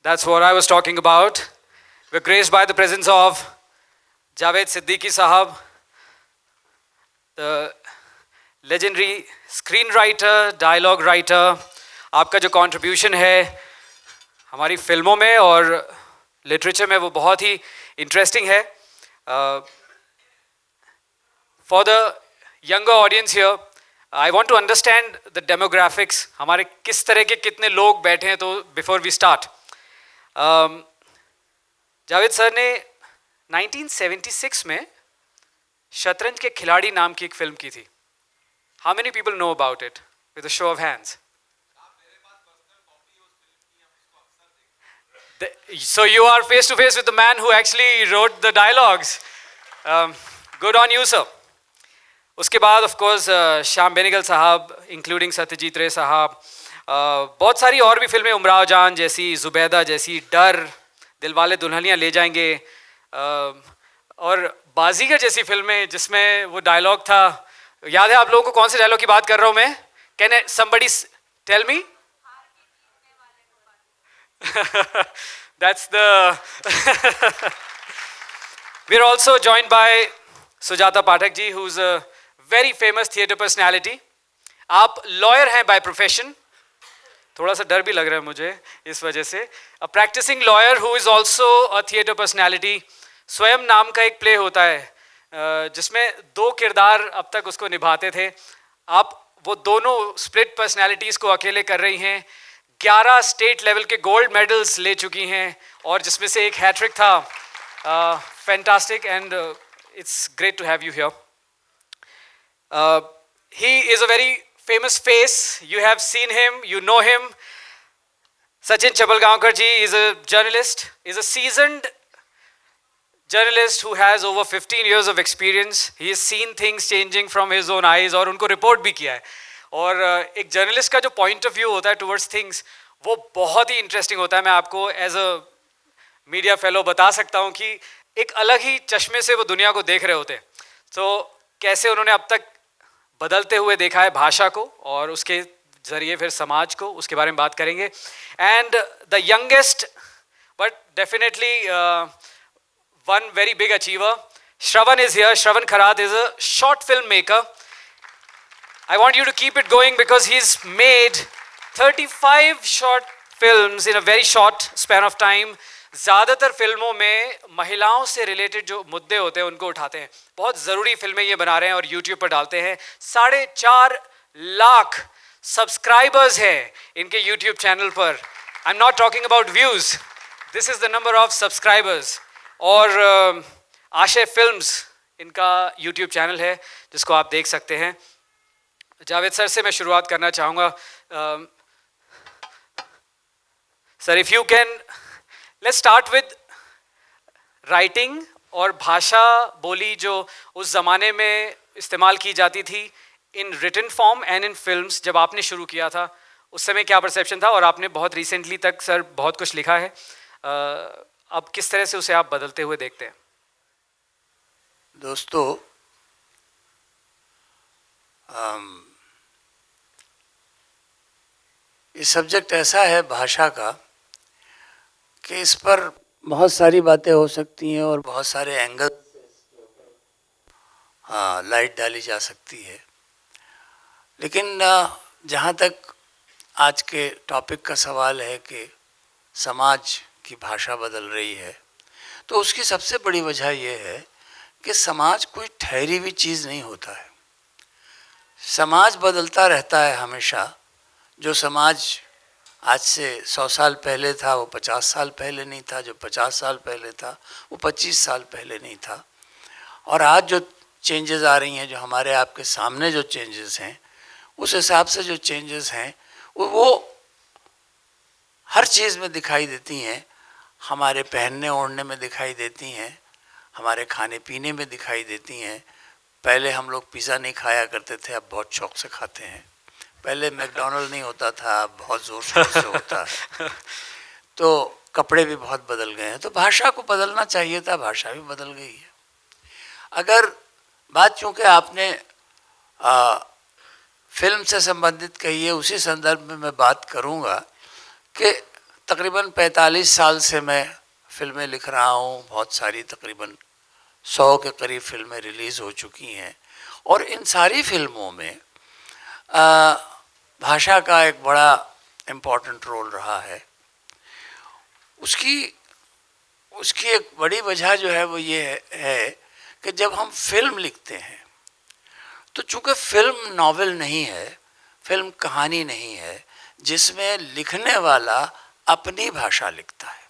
That's what I was talking about. We're graced by the presence of Javed Siddiqui Sahab, the legendary screenwriter, dialogue writer. आपका जो contribution है हमारी फिल्मों में और लिटरेचर में वो बहुत ही इंटरेस्टिंग है. For the younger audience here, I want to understand the demographics. हमारे किस तरह के कितने लोग बैठे हैं तो before we start. Javed sir ने 1976 में शतरंज के खिलाड़ी नाम की एक फिल्म की थी. How many people know about it? With a show of hands. So you are face to face with the man who actually wrote the dialogues. Good on you, sir. उसके बाद of course श्याम बेनेगल साहब, including Satyajit रे साहब, बहुत सारी और भी फिल्में, उमराव जान जैसी, जुबैदा जैसी, डर, दिलवाले दुल्हनिया ले जाएंगे, और बाजीगर जैसी फिल्में जिसमें वो डायलॉग था. याद है आप लोगों को कौन से डायलॉग की बात कर रहा हूँ मैं? Can somebody tell me? That's the we're also joined by Sujata Pathak ji, who's a very famous theatre personality. आप lawyer हैं by profession. थोड़ा सा डर भी लग रहा है मुझे इस वजह से. A practicing lawyer who is also a theatre personality. स्वयं नाम का एक प्ले होता है जिसमें दो किरदार अब तक उसको निभाते थे. आप वो दोनों स्प्लिट पर्सनालिटीज़ को अकेले कर रही हैं. 11 स्टेट लेवल के गोल्ड मेडल्स ले चुकी हैं और जिसमें से एक हैट्रिक था. Fantastic and it's great to have you here. He is a very famous face. You have seen him, you know him. Sachin Chabalgaonkar ji is a journalist, is a seasoned journalist who has over 15 years of experience. He has seen things changing from his own eyes और उनको report भी किया है. और एक journalist का जो point of view होता है टुवर्ड्स थिंग्स वो बहुत ही इंटरेस्टिंग होता है. मैं आपको एज अ मीडिया फेलो बता सकता हूँ कि एक अलग ही चश्मे से वो दुनिया को देख रहे होते हैं. तो कैसे उन्होंने अब तक बदलते हुए देखा है भाषा को और उसके ज़रिए फिर समाज को, उसके बारे में बात करेंगे. And the youngest but definitely one very big achiever, Shravan is here. Shravan Kharaat is a short film maker. I want you to keep it going because he's made 35 short films in a very short span of time. ज़्यादातर फिल्मों में महिलाओं से related जो मुद्दे होते हैं उनको उठाते हैं. बहुत ज़रूरी फिल्में ये बना रहे हैं और यूट्यूब पर डालते हैं. 4.5 लाख सब्सक्राइबर्स हैं इनके यूट्यूब चैनल पर. I am not talking about views, this is the number of subscribers. और आशय फिल्म्स इनका यूट्यूब चैनल है जिसको आप देख सकते हैं. जावेद सर से मैं शुरुआत करना चाहूँगा. Sir, if you can, let's start with writing और भाषा बोली जो उस ज़माने में इस्तेमाल की जाती थी in written form and in films. जब आपने शुरू किया था उस समय क्या परसेप्शन था? और आपने बहुत रिसेंटली तक सर बहुत कुछ लिखा है. अब किस तरह से उसे आप बदलते हुए देखते हैं? दोस्तों, ये सब्जेक्ट ऐसा है भाषा का कि इस पर बहुत सारी बातें हो सकती हैं और बहुत सारे एंगल लाइट डाली जा सकती है. लेकिन जहाँ तक आज के टॉपिक का सवाल है कि समाज की भाषा बदल रही है, तो उसकी सबसे बड़ी वजह यह है कि समाज कोई ठहरी हुई चीज़ नहीं होता है. समाज बदलता रहता है हमेशा. जो समाज आज से 100 साल पहले था वो 50 साल पहले नहीं था, जो 50 साल पहले था वो 25 साल पहले नहीं था. और आज जो चेंजेस आ रही हैं, जो हमारे आपके सामने जो चेंजेस हैं, उस हिसाब से जो चेंजेस हैं वो हर चीज़ में दिखाई देती हैं. हमारे पहनने ओढ़ने में दिखाई देती हैं, हमारे खाने पीने में दिखाई देती हैं. पहले हम लोग पिज़्ज़ा नहीं खाया करते थे, अब बहुत शौक़ से खाते हैं. पहले मैकडॉनल्ड नहीं होता था, अब बहुत ज़ोर शोर से होता है. तो कपड़े भी बहुत बदल गए हैं. तो भाषा को बदलना चाहिए था, भाषा भी बदल गई है. अगर बात चूँकि आपने फिल्म से संबंधित कही है, उसी संदर्भ में मैं बात करूँगा कि तकरीबन 45 साल से मैं फिल्में लिख रहा हूँ। बहुत सारी तकरीबन 100 के करीब फिल्में रिलीज़ हो चुकी हैं और इन सारी फिल्मों में भाषा का एक बड़ा इम्पोर्टेंट रोल रहा है। उसकी उसकी एक बड़ी वजह जो है वो ये है कि जब हम फिल्म लिखते हैं तो चूँकि फिल्म नॉवेल नहीं है, फिल्म कहानी नहीं है जिसमें लिखने वाला अपनी भाषा लिखता है,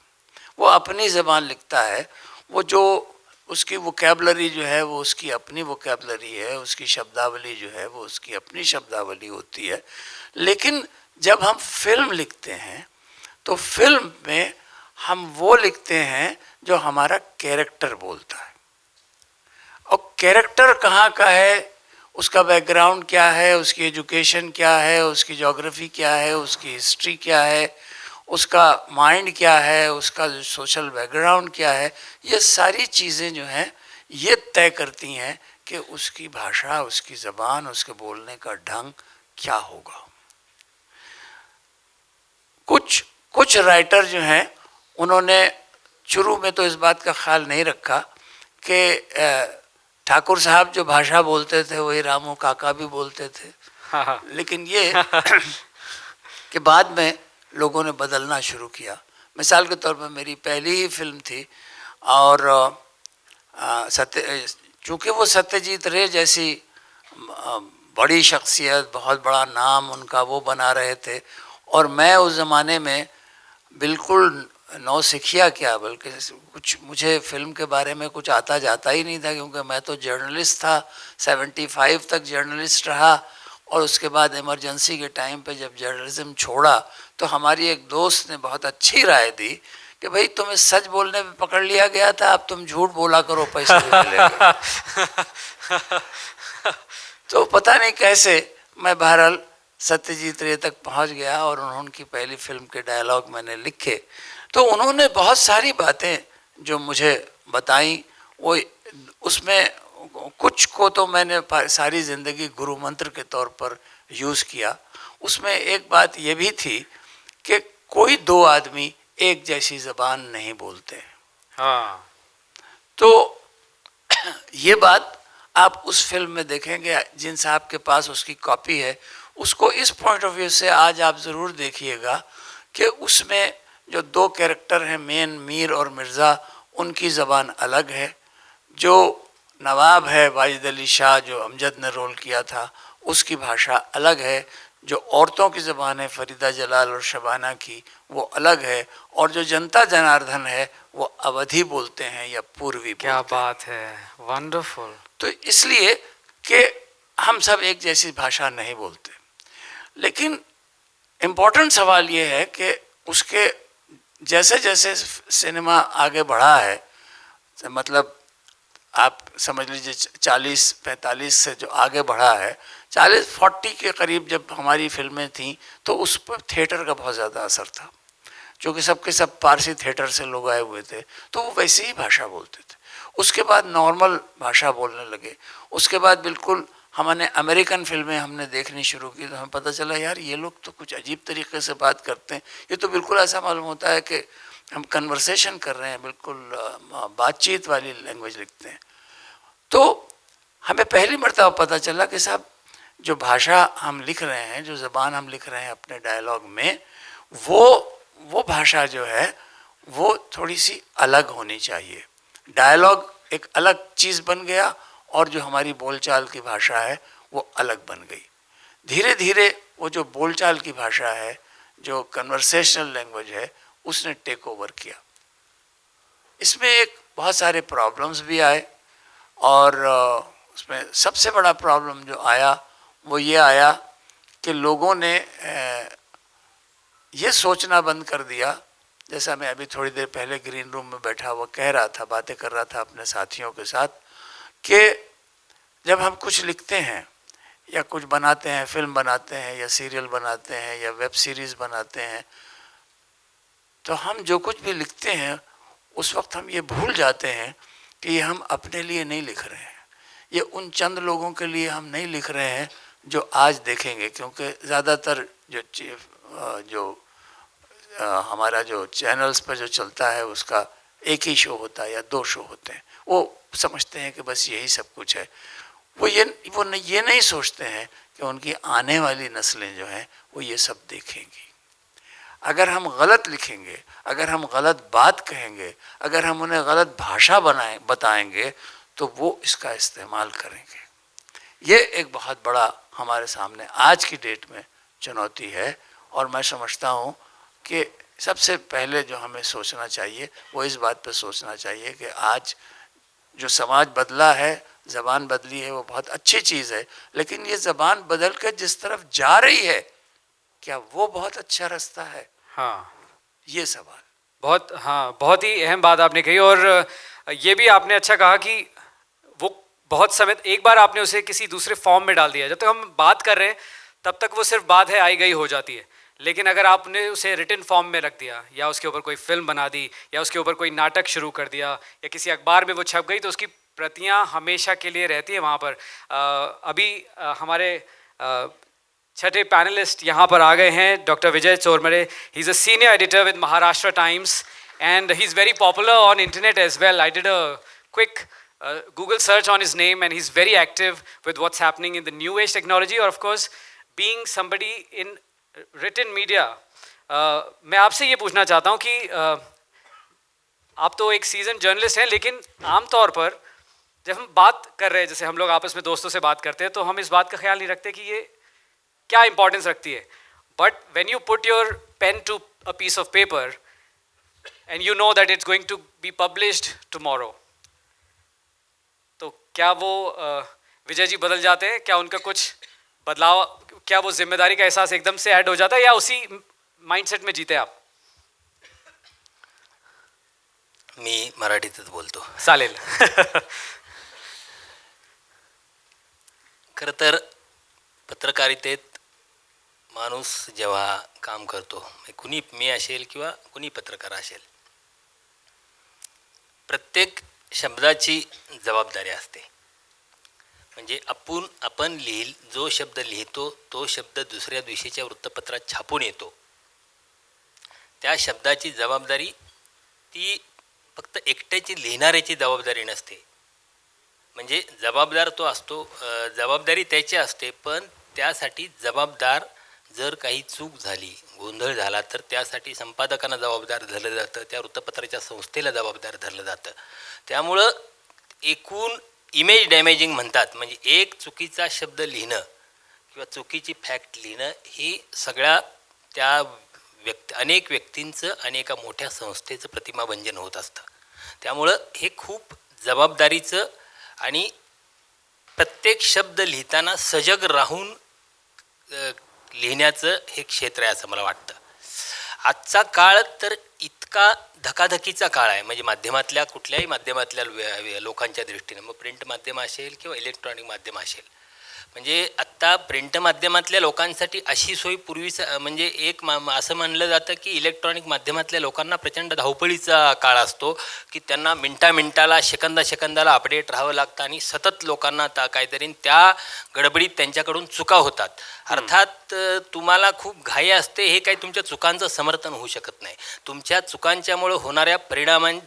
वो अपनी ज़बान लिखता है, वो जो उसकी वोकैबलरी जो है वो उसकी अपनी वोकैबलरी है, उसकी शब्दावली जो है वो उसकी अपनी शब्दावली होती है। लेकिन जब हम फिल्म लिखते हैं तो फिल्म में हम वो लिखते हैं जो हमारा कैरेक्टर बोलता है। और कैरेक्टर कहाँ का है, उसका बैकग्राउंड क्या है, उसकी एजुकेशन क्या है, उसकी ज्योग्राफी क्या है, उसकी हिस्ट्री क्या है, उसका माइंड क्या है, उसका सोशल बैकग्राउंड क्या है, ये सारी चीज़ें जो हैं ये तय करती हैं कि उसकी भाषा, उसकी ज़बान, उसके बोलने का ढंग क्या होगा। कुछ राइटर जो हैं उन्होंने शुरू में तो इस बात का ख्याल नहीं रखा कि ठाकुर साहब जो भाषा बोलते थे वही रामू काका भी बोलते थे। लेकिन ये कि बाद में लोगों ने बदलना शुरू किया। मिसाल के तौर पर मेरी पहली ही फिल्म थी और चूँकि वो सत्यजीत रे जैसी बड़ी शख्सियत, बहुत बड़ा नाम उनका वो बना रहे थे और मैं उस ज़माने में बिल्कुल नौसिखिया क्या बल्कि कुछ मुझे फिल्म के बारे में कुछ आता जाता ही नहीं था, क्योंकि मैं तो जर्नलिस्ट था, 75 तक जर्नलिस्ट रहा और उसके बाद इमरजेंसी के टाइम पे जब जर्नलिज्म छोड़ा तो हमारी एक दोस्त ने बहुत अच्छी राय दी कि भाई तुम्हें सच बोलने पे पकड़ लिया गया था, अब तुम झूठ बोला करो, पैसे भी मिलेंगे। तो पता नहीं कैसे मैं बहरहाल सत्यजीत रे तक पहुंच गया और उनकी पहली फिल्म के डायलॉग मैंने लिखे। तो उन्होंने बहुत सारी बातें जो मुझे बताई, वो उसमें कुछ को तो मैंने सारी ज़िंदगी गुरु मंत्र के तौर पर यूज़ किया। उसमें एक बात ये भी थी कि कोई दो आदमी एक जैसी ज़बान नहीं बोलते। हाँ। तो ये बात आप उस फिल्म में देखेंगे, जिन साहब के पास उसकी कॉपी है उसको इस पॉइंट ऑफ व्यू से आज आप ज़रूर देखिएगा कि उसमें जो दो कैरेक्टर हैं मेन, मीर और मिर्ज़ा, उनकी ज़बान अलग है। जो नवाब है वाजिद अली शाह जो अमजद ने रोल किया था, उसकी भाषा अलग है। जो औरतों की ज़बान है फरीदा जलाल और शबाना की, वो अलग है। और जो जनता जनार्दन है वो अवधी बोलते हैं या पूर्वी। क्या बात है, वंडरफुल। तो इसलिए कि हम सब एक जैसी भाषा नहीं बोलते। लेकिन इम्पोर्टेंट सवाल ये है कि उसके जैसे जैसे सिनेमा आगे बढ़ा है, मतलब आप समझ लीजिए 40-45 से जो आगे बढ़ा है, 40-40 के करीब जब हमारी फिल्में थीं तो उस पर थिएटर का बहुत ज़्यादा असर था, क्योंकि सबके सब पारसी थिएटर से लोग आए हुए थे, तो वो वैसे ही भाषा बोलते थे। उसके बाद नॉर्मल भाषा बोलने लगे। उसके बाद बिल्कुल हमने अमेरिकन फिल्में हमने देखनी शुरू की तो हमें पता चला यार ये लोग तो कुछ अजीब तरीके से बात करते हैं, ये तो बिल्कुल ऐसा मालूम होता है कि हम कन्वर्सेशन कर रहे हैं, बिल्कुल बातचीत वाली लैंग्वेज लिखते हैं। तो हमें पहली मर्तबा पता चला कि साहब जो भाषा हम लिख रहे हैं, जो ज़बान हम लिख रहे हैं अपने डायलॉग में, वो भाषा जो है वो थोड़ी सी अलग होनी चाहिए। डायलॉग एक अलग चीज़ बन गया और जो हमारी बोलचाल की भाषा है वो अलग बन गई। धीरे धीरे वो जो बोलचाल की भाषा है, जो कन्वर्सेशनल लैंग्वेज है, उसने टेक ओवर किया। इसमें एक बहुत सारे प्रॉब्लम्स भी आए और उसमें सबसे बड़ा प्रॉब्लम जो आया वो ये आया कि लोगों ने ये सोचना बंद कर दिया, जैसा मैं अभी थोड़ी देर पहले ग्रीन रूम में बैठा हुआ कह रहा था, बातें कर रहा था अपने साथियों के साथ, कि जब हम कुछ लिखते हैं या कुछ बनाते हैं, फिल्म बनाते हैं या सीरियल बनाते हैं या वेब सीरीज़ बनाते हैं, तो हम जो कुछ भी लिखते हैं उस वक्त हम ये भूल जाते हैं कि ये हम अपने लिए नहीं लिख रहे हैं, ये उन चंद लोगों के लिए हम नहीं लिख रहे हैं जो आज देखेंगे। क्योंकि ज़्यादातर जो हमारा जो चैनल्स पर जो चलता है उसका एक ही शो होता है या 2 शो होते हैं, वो समझते हैं कि बस यही सब कुछ है। वो ये नहीं सोचते हैं कि उनकी आने वाली नस्लें जो हैं वो ये सब देखेंगी। अगर हम गलत लिखेंगे, अगर हम गलत बात कहेंगे, अगर हम उन्हें गलत भाषा बताएंगे तो वो इसका इस्तेमाल करेंगे। ये एक बहुत बड़ा हमारे सामने आज की डेट में चुनौती है। और मैं समझता हूँ कि सबसे पहले जो हमें सोचना चाहिए वो इस बात पर सोचना चाहिए कि आज जो समाज बदला है, ज़बान बदली है, वो बहुत अच्छी चीज़ है, लेकिन ये ज़बान बदल कर जिस तरफ जा रही है क्या वो बहुत अच्छा रास्ता है? हाँ, ये सवाल बहुत ही अहम बात आपने कही। और ये भी आपने अच्छा कहा कि वो बहुत समय एक बार आपने उसे किसी दूसरे फॉर्म में डाल दिया। जब तक हम बात कर रहे हैं तब तक वो सिर्फ बात है, आई गई हो जाती है। लेकिन अगर आपने उसे रिटन फॉर्म में रख दिया या उसके ऊपर कोई फिल्म बना दी या उसके ऊपर कोई नाटक शुरू कर दिया या किसी अखबार में वो छप गई तो उसकी प्रतियां हमेशा के लिए रहती है वहाँ पर। अभी हमारे छठे पैनलिस्ट यहाँ पर आ गए हैं, doctor Vijay Chormare. He is a senior editor with Maharashtra Times and he's very popular on internet as well. I did a quick Google search on his name and he's very active with what's happening in the new age technology. और of course being somebody in written media, मैं आपसे ये पूछना चाहता हूँ कि आप तो एक सीजन जर्नलिस्ट हैं, लेकिन आमतौर पर जब हम बात कर रहे हैं, जैसे हम लोग आपस में दोस्तों से बात करते हैं, तो हम इस बात का ख्याल नहीं रखते कि ये क्या इंपॉर्टेंस रखती है। But when you put your pen to a piece of paper and you know that it's going to be published tomorrow, तो क्या वो विजय जी बदल जाते हैं? क्या उनका कुछ बदलाव, क्या वो जिम्मेदारी का एहसास एकदम से ऐड हो जाता है या उसी माइंडसेट में जीते आप? मी मराठीतच बोलतो चालेल. खरं तर पत्रकारितेत माणूस जेव्हा काम करतो, कुणी मी असेल किंवा कुणी पत्रकार असेल, प्रत्येक शब्दाची जबाबदारी असते. म्हणजे आपण जो शब्द लिहितो तो शब्द दुसऱ्या दिवशीच्या वृत्तपत्रात छापून येतो, त्या शब्दाची जबाबदारी ती फक्त एकट्याची लिहिणाऱ्याची जबाबदारी नसते. म्हणजे जबाबदार तो असतो, जबाबदारी त्याची असते, पण त्यासाठी जबाबदार जर काही चूक झाली, गोंधळ झाला तर त्यासाठी संपादकांना जबाबदार धरलं जातं, त्या वृत्तपत्राच्या संस्थेला जबाबदार धरलं जातं. त्यामुळं एकूण इमेज डॅमेजिंग म्हणतात, म्हणजे एक चुकीचा शब्द लिहिणं किंवा चुकीची फॅक्ट लिहिणं ही सगळ्या त्या अनेक व्यक्तींचं आणि एका मोठ्या संस्थेचं प्रतिमाभंजन होत असतं. त्यामुळं हे खूप जबाबदारीचं आणि प्रत्येक शब्द लिहिताना सजग राहून लिहिण्याचं हे क्षेत्र आहे असं मला वाटतं. आजचा काळ तर इतका धकाधकीचा काळ आहे, म्हणजे माध्यमातल्या कुठल्याही माध्यमातल्या लोकांच्या दृष्टीने, मग प्रिंट माध्यम असेल किंवा इलेक्ट्रॉनिक माध्यम असेल. म्हणजे आत्ता प्रिंट माध्यमातल्या लोकांसाठी अशी सोय पूर्वीचं, म्हणजे एक असं म्हणलं जातं की इलेक्ट्रॉनिक माध्यमातल्या लोकांना प्रचंड धावपळीचा काळ असतो, की त्यांना मिनटाला सेकंदाला अपडेट राहावं लागतं आणि सतत लोकांना काहीतरी त्या गडबडीत त्यांच्याकडून चुका होतात. अर्थात तुम्हाला खूप घाई असते, हे काही तुमच्या चुकांचं समर्थन होऊ शकत नाही. तुमच्या चुकांच्यामुळे होणाऱ्या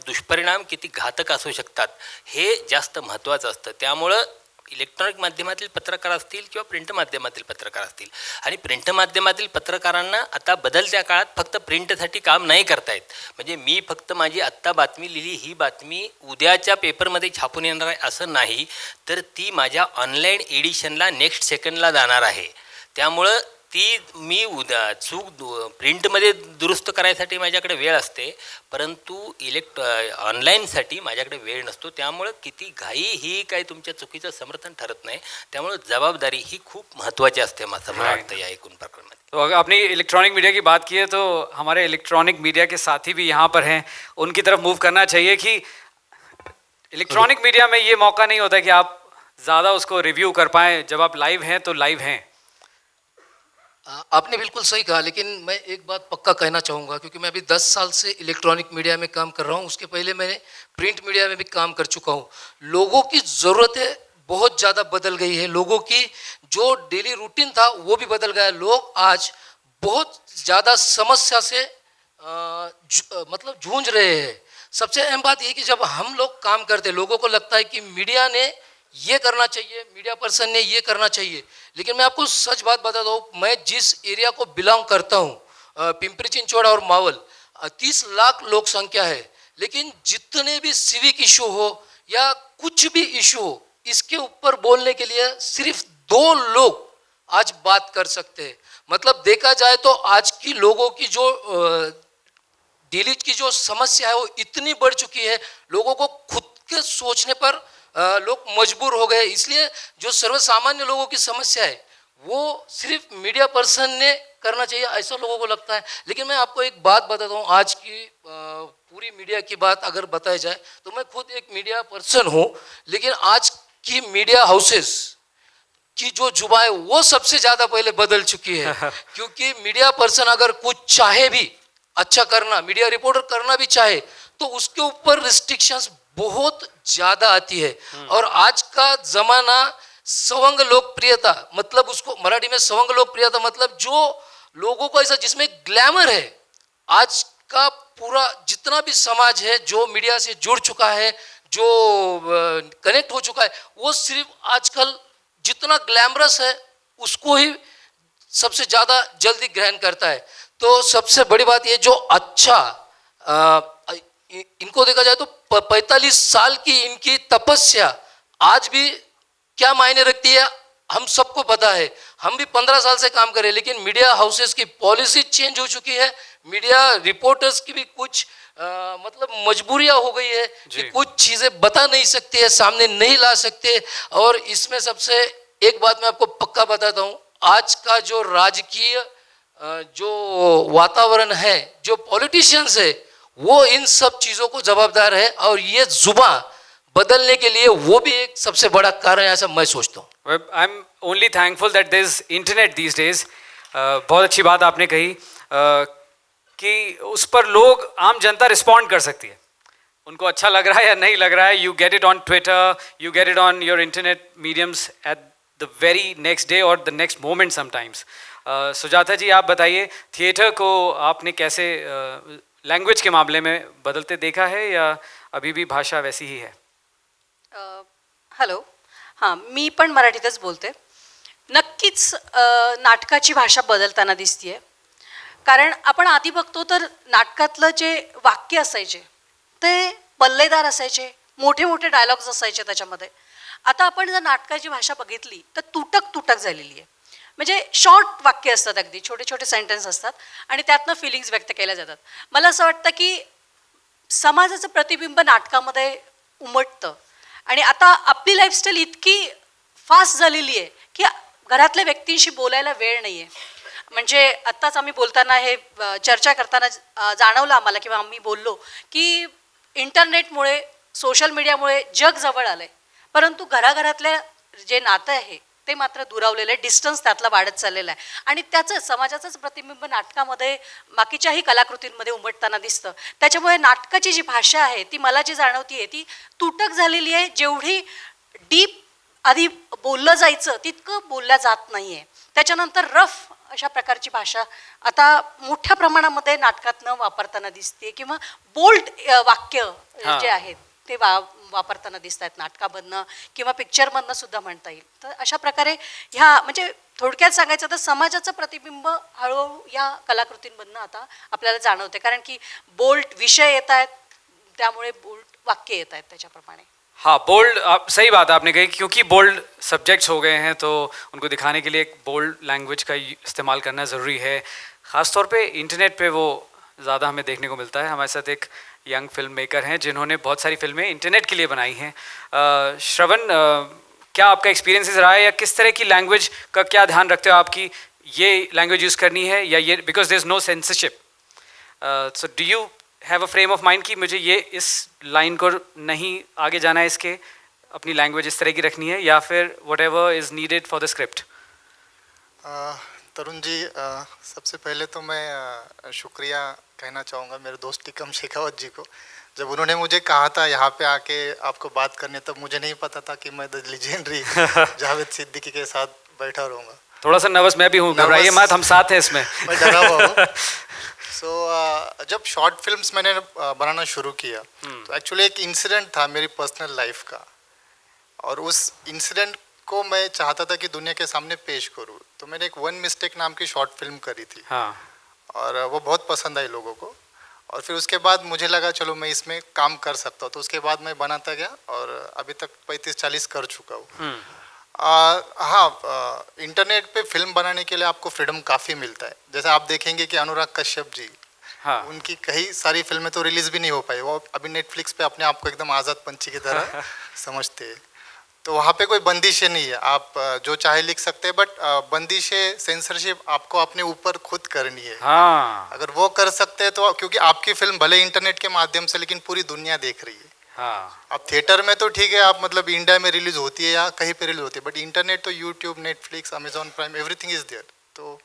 दुष्परिणाम किती घातक असू शकतात हे जास्त महत्त्वाचं असतं. त्यामुळं इलेक्ट्रॉनिक माध्यमातील पत्रकार असतील किंवा प्रिंट माध्यमातील पत्रकार असतील, आणि प्रिंट माध्यमातील पत्रकारांना आता बदलत्या काळात फक्त प्रिंटसाठी काम नाही करता येत. म्हणजे मी फक्त माझी आत्ता बातमी लिहिली, ही बातमी उद्याच्या पेपरमध्ये छापून येणार आहे असं नाही, तर ती माझ्या ऑनलाईन एडिशनला नेक्स्ट सेकंडला जाणार आहे. त्यामुळं ती मी प्रिंटमध्ये दुरुस्त करायसाठी माझ्याकडे वेळ असते, परंतु ऑनलाईनसाठी माझ्याकडे वेळ नसतो. त्यामुळं किती घाई ही काही तुमच्या चुकीचं समर्थन ठरत नाही. त्यामुळं जबाबदारी ही खूप महत्त्वाची असते असं मला वाटतं या एकूण प्रकरणामध्ये. तो अगर आपने इलेक्ट्रॉनिक मीडिया की बात की है तो हमारे इलेक्ट्रॉनिक मीडिया के साथी भी यहाँ पर हैं, उनकी तरफ मूव करना चाहिए कि इलेक्ट्रॉनिक मीडिया में ये मौका नहीं होता कि आप ज़्यादा उसको रिव्यू कर पाएँ. जब आप लाइव हैं तो लाइव हैं. आपने बिल्कुल सही कहा, लेकिन मैं एक बात पक्का कहना चाहूँगा, क्योंकि मैं अभी 10 साल से इलेक्ट्रॉनिक मीडिया में काम कर रहा हूँ. उसके पहले मैंने प्रिंट मीडिया में भी काम कर चुका हूँ. लोगों की ज़रूरतें बहुत ज़्यादा बदल गई है. लोगों की जो डेली रूटीन था वो भी बदल गया. लोग आज बहुत ज़्यादा समस्या से मतलब जूझ रहे हैं। सबसे अहम बात ये कि जब हम लोग काम करते, लोगों को लगता है कि मीडिया ने ये करना चाहिए, मीडिया पर्सन ने ये करना चाहिए, लेकिन मैं आपको सच बात बताता हूँ, मैं जिस एरिया को बिलोंग करता हूँ, पिंपरी चिंचवड़ और मावल, 30 लाख लोक संख्या है, लेकिन जितने भी सिविक इशू हो या कुछ भी इशू हो, इसके ऊपर बोलने के लिए सिर्फ 2 लोग आज बात कर सकते हैं। मतलब देखा जाए तो आज की लोगों की जो डेली की जो समस्या है वो इतनी बढ़ चुकी है, लोगों को खुद के सोचने पर लोग मजबूर हो गए। इसलिए जो सर्वसामान्य लोगों की समस्या है वो सिर्फ मीडिया पर्सन ने करना चाहिए, ऐसा लोगों को लगता है। लेकिन मैं आपको एक बात बताता हूँ, आज की पूरी मीडिया की बात अगर बताई जाए तो मैं खुद एक मीडिया पर्सन हूँ, लेकिन आज की मीडिया हाउसेस की जो जुबान है वो सबसे ज़्यादा पहले बदल चुकी है। क्योंकि मीडिया पर्सन अगर कुछ चाहे भी अच्छा करना, मीडिया रिपोर्टर करना भी चाहे, तो उसके ऊपर रिस्ट्रिक्शंस बहुत ज़्यादा आती है। और आज का ज़माना सवंग लोकप्रियता, मतलब उसको मराठी में सवंग लोकप्रियता मतलब जो लोगों को ऐसा जिसमें ग्लैमर है, आज का पूरा जितना भी समाज है जो मीडिया से जुड़ चुका है, जो कनेक्ट हो चुका है, वो सिर्फ आजकल जितना ग्लैमरस है उसको ही सबसे ज़्यादा जल्दी ग्रहण करता है। तो सबसे बड़ी बात ये, जो अच्छा इनको देखा जाए तो 45 साल की इनकी तपस्या आज भी क्या मायने रखती है हम सबको पता है। हम भी 15 साल से काम कर रहे हैं, लेकिन मीडिया हाउसेस की पॉलिसी चेंज हो चुकी है, मीडिया रिपोर्टर्स की भी कुछ मतलब मजबूरियां हो गई है कि कुछ चीज़ें बता नहीं सकते हैं, सामने नहीं ला सकते। और इसमें सबसे एक बात मैं आपको पक्का बताता हूँ, आज का जो राजकीय जो वातावरण है, जो पॉलिटिशियंस है, वो इन सब चीज़ों को जवाबदार है, और ये जुबान बदलने के लिए वो भी एक सबसे बड़ा कारण है, ऐसा मैं सोचता हूँ। I am only thankful that there is internet these days. बहुत अच्छी बात आपने कही कि उस पर लोग, आम जनता रिस्पॉन्ड कर सकती है, उनको अच्छा लग रहा है या नहीं लग रहा है। You get it on Twitter, you get it on your internet mediums at the very next day और the next moment sometimes. Sujata ji, आप बताइए, थिएटर को आपने कैसे लैंग्वेज के मामले में बदलते देखा है या अभी भी भाषा वैसी ही है? हॅलो, हां, मी पण मराठीतच बोलते. नक्कीच नाटकाची भाषा बदलताना दिसतीये. कारण आपण आधी बघतो तर नाटकातलं जे वाक्य असायचे ते पल्लेदार असायचे, मोठे मोठे डायलॉग्स असायचे त्याच्यामध्ये. आता आपण जर नाटकाची भाषा बघितली तर तुटक तुटक झालेली आहे. म्हणजे शॉर्ट वाक्य असतात, अगदी छोटे छोटे सेंटेन्स असतात आणि त्यातनं फिलिंग्स व्यक्त केल्या जातात. मला असं वाटतं की समाजाचं प्रतिबिंब नाटकामध्ये उमटतं. आणि आता आपली लाईफस्टाईल इतकी फास्ट झालेली आहे की घरातल्या व्यक्तींशी बोलायला वेळ नाही आहे. म्हणजे आत्ताच आम्ही बोलताना हे चर्चा करताना जाणवलं आम्हाला, किंवा आम्ही बोललो की इंटरनेटमुळे, सोशल मीडियामुळे जग जवळ आलं आहे, परंतु घराघरातल्या जे नातं आहे ते मात्र दुरावलेलं आहे. डिस्टन्स त्यातला वाढत चाललेला आहे. आणि त्याचं समाजाचंच प्रतिबिंब नाटकामध्ये, बाकीच्याही कलाकृतींमध्ये उमटताना दिसतं. त्याच्यामुळे नाटकाची जी भाषा आहे ती मला जी जाणवती आहे ती तुटक झालेली आहे. जेवढी डीप आधी बोललं जायचं तितकं बोलल्या जात नाही आहे. त्याच्यानंतर रफ अशा प्रकारची भाषा आता मोठ्या प्रमाणामध्ये नाटकात न वापरताना दिसते, किंवा बोल्ड वाक्य जे आहेत ते वापरताना दिसत आहेत नाटकामधनं किंवा पिक्चरमधनं सुद्धा म्हणता येईल. तर अशा प्रकारे ह्या, म्हणजे थोडक्यात सांगायचं तर समाजाचं प्रतिबिंब हळूहळू या कलाकृतींमधनं आता आपल्याला जाणवते. कारण की बोल्ड विषय येत आहेत, त्यामुळे बोल्ड वाक्य येत आहेत त्याच्याप्रमाणे. हाँ, बोल्ड, सही बात आपने कही, क्योंकि बोल्ड सब्जेक्ट्स हो गए हैं तो उनको दिखाने के लिए एक बोल्ड लैंग्वेज का इस्तेमाल करना ज़रूरी है. ख़ास तौर पे इंटरनेट पे वो ज़्यादा हमें देखने को मिलता है. हमारे साथ एक यंग फिल्म मेकर हैं जिन्होंने बहुत सारी फिल्में इंटरनेट के लिए बनाई हैं. श्रवण, क्या आपका एक्सपीरियंस रहा है, या किस तरह की लैंग्वेज का क्या ध्यान रखते हो आप कि ये लैंग्वेज यूज़ करनी है या ये, because there is no censorship, so do you have a frame of mind कि मुझे ये इस लाइन को नहीं आगे जाना है, इसके अपनी लैंग्वेज इस तरह की रखनी है, या फिर whatever is needed for the script? Tarun ji, सबसे पहले तो मैं शुक्रिया कहना चाहूँगा मेरे दोस्त टिकम शेखावत जी को. जब उन्होंने मुझे कहा था यहाँ पे आके आपको बात करने, तब मुझे नहीं पता था कि मैं द लेजेंडरी जावेद सिद्दीकी के साथ बैठा रहूँगा. थोड़ा सा नर्वस मैं भी हूँ, घबराइए मत, हम साथ हैं इसमें. मैं डरा हुआ हूँ. जब शॉर्ट फिल्म्स मैंने बनाना शुरू किया तो एक्चुअली एक इंसिडेंट था मेरी पर्सनल लाइफ का, और उस इंसिडेंट को मैं चाहता था कि दुनिया के सामने पेश करूं। तो मैंने एक वन मिस्टेक नाम की शॉर्ट फिल्म करी थी। हाँ। और वो बहुत पसंद आई लोगों को, और फिर उसके बाद मुझे लगा चलो मैं इसमें काम कर सकता हूँ। तो उसके बाद मैं बनाता गया और अभी तक 35-40 कर चुका हूँ। हाँ, इंटरनेट पे फिल्म बनाने के लिए आपको फ्रीडम काफ़ी मिलता है। जैसे आप देखेंगे कि अनुराग कश्यप जी, हाँ। उनकी कई सारी फिल्में तो रिलीज भी नहीं हो पाई, वो अभी नेटफ्लिक्स पे अपने आप को एकदम आज़ाद पंछी की तरह समझते हैं। तो वहाँ पे कोई बंदिशें नहीं है, आप जो चाहे लिख सकते हैं, बट बंदिशें, सेंसरशिप आपको अपने ऊपर खुद करनी है। हाँ। अगर वो कर सकते हैं तो, क्योंकि आपकी फिल्म भले इंटरनेट के माध्यम से, लेकिन पूरी दुनिया देख रही है। हाँ। अब थिएटर में तो ठीक है, आप मतलब इंडिया में रिलीज होती है या कहीं पे रिलीज होती है, बट इंटरनेट तो YouTube, Netflix, Amazon Prime, everything is there. तो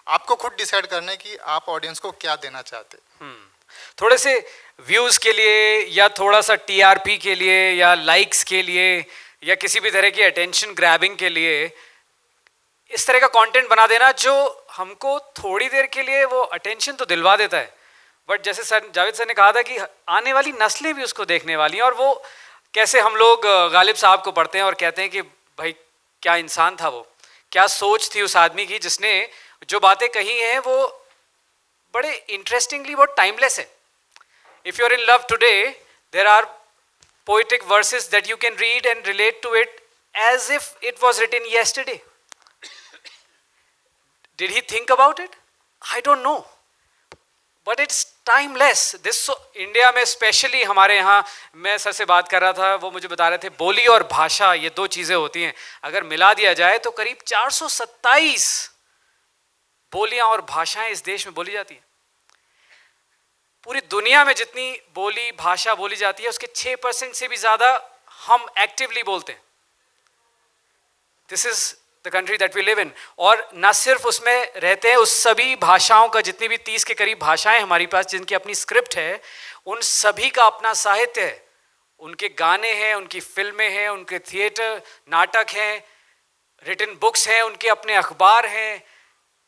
आपको खुद डिसाइड करना है कि आप ऑडियंस को क्या देना चाहते हैं। थोड़े से व्यूज के लिए या थोड़ा सा टीआरपी के लिए या लाइक्स के लिए या किसी भी तरह की अटेंशन ग्रैबिंग के लिए इस तरह का कंटेंट बना देना जो हमको थोड़ी देर के लिए वो अटेंशन तो दिलवा देता है, बट जैसे सर जावेद सर ने कहा था कि आने वाली नस्लें भी उसको देखने वाली हैं। और वो कैसे हम लोग गालिब साहब को पढ़ते हैं और कहते हैं कि भाई क्या इंसान था वो, क्या सोच थी उस आदमी की, जिसने जो बातें कही हैं वो बड़े इंटरेस्टिंगली वो टाइमलेस है। If you are in love today there are poetic verses that you can read and relate to it as if it was written yesterday. Did he think about it? I don't know. But it's timeless. This India में specially हमारे यहाँ, मैं sir से बात कर रहा था, वो मुझे बता रहे थे बोली और भाषा ये दो चीज़ें होती हैं, अगर मिला दिया जाए तो करीब 427 बोलियां और भाषाएं इस देश में बोली जाती हैं। पूरी दुनिया में जितनी बोली भाषा बोली जाती है उसके 6% से भी ज़्यादा हम एक्टिवली बोलते हैं। This is the country that we live in. और ना सिर्फ उसमें रहते हैं, उस सभी भाषाओं का, जितनी भी 30 के करीब भाषाएं हमारे पास जिनकी अपनी स्क्रिप्ट है, उन सभी का अपना साहित्य है, उनके गाने हैं, उनकी फिल्में हैं, उनके थिएटर नाटक हैं, रिटन बुक्स हैं, उनके अपने अखबार हैं।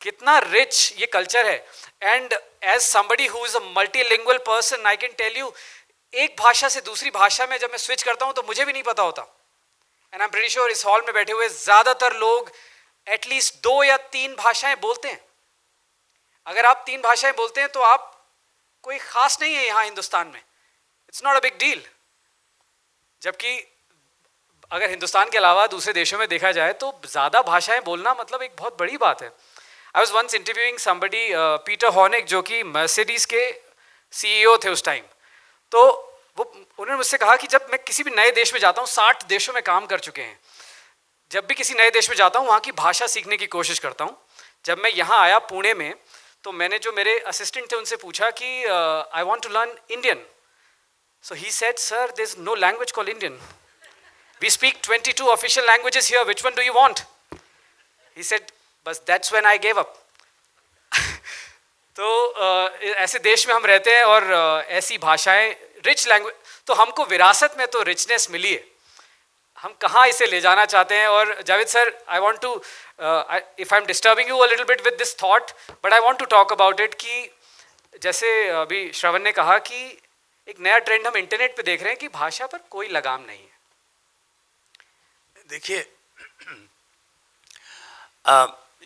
कितना रिच ये कल्चर है। And as somebody who is a multilingual person I can tell you, एक भाषा से दूसरी भाषा में जब मैं स्विच करता हूं तो मुझे भी नहीं पता होता। And I am pretty sure इस हॉल में बैठे हुए ज्यादातर लोग एटलीस्ट 2 या 3 भाषाएं बोलते हैं। अगर आप 3 भाषाएं बोलते हैं तो आप कोई खास नहीं है यहां हिंदुस्तान में, it's not a big deal. जबकि अगर हिंदुस्तान के अलावा दूसरे देशों में देखा जाए तो ज्यादा भाषाएं बोलना मतलब एक बहुत बड़ी बात है। I was once interviewing somebody, Peter Hornik, जो कि मर्सिडीज के CEO थे उस टाइम। तो वो उन्होंने मुझसे कहा कि जब मैं किसी भी नए देश में जाता हूँ, 60 देशों में काम कर चुके हैं, जब भी किसी नए देश में जाता हूँ वहाँ की भाषा सीखने की कोशिश करता हूँ। जब मैं यहाँ आया पुणे में तो मैंने जो मेरे असिस्टेंट थे उनसे पूछा कि I want to learn Indian. So he said sir there is no language called Indian, we speak 22 official languages here, which one do you want? He said बस that's when I gave up. तो ऐसे देश में हम रहते हैं और ऐसी भाषाएं, रिच लैंग्वेज, तो हमको विरासत में तो रिचनेस मिली है, हम कहाँ इसे ले जाना चाहते हैं। और Javed sir, I want to, if I am disturbing you a little bit with this thought, but I want to talk about it कि जैसे अभी श्रवण ने कहा कि एक नया ट्रेंड हम इंटरनेट पे देख रहे हैं कि भाषा पर कोई लगाम नहीं है। देखिए,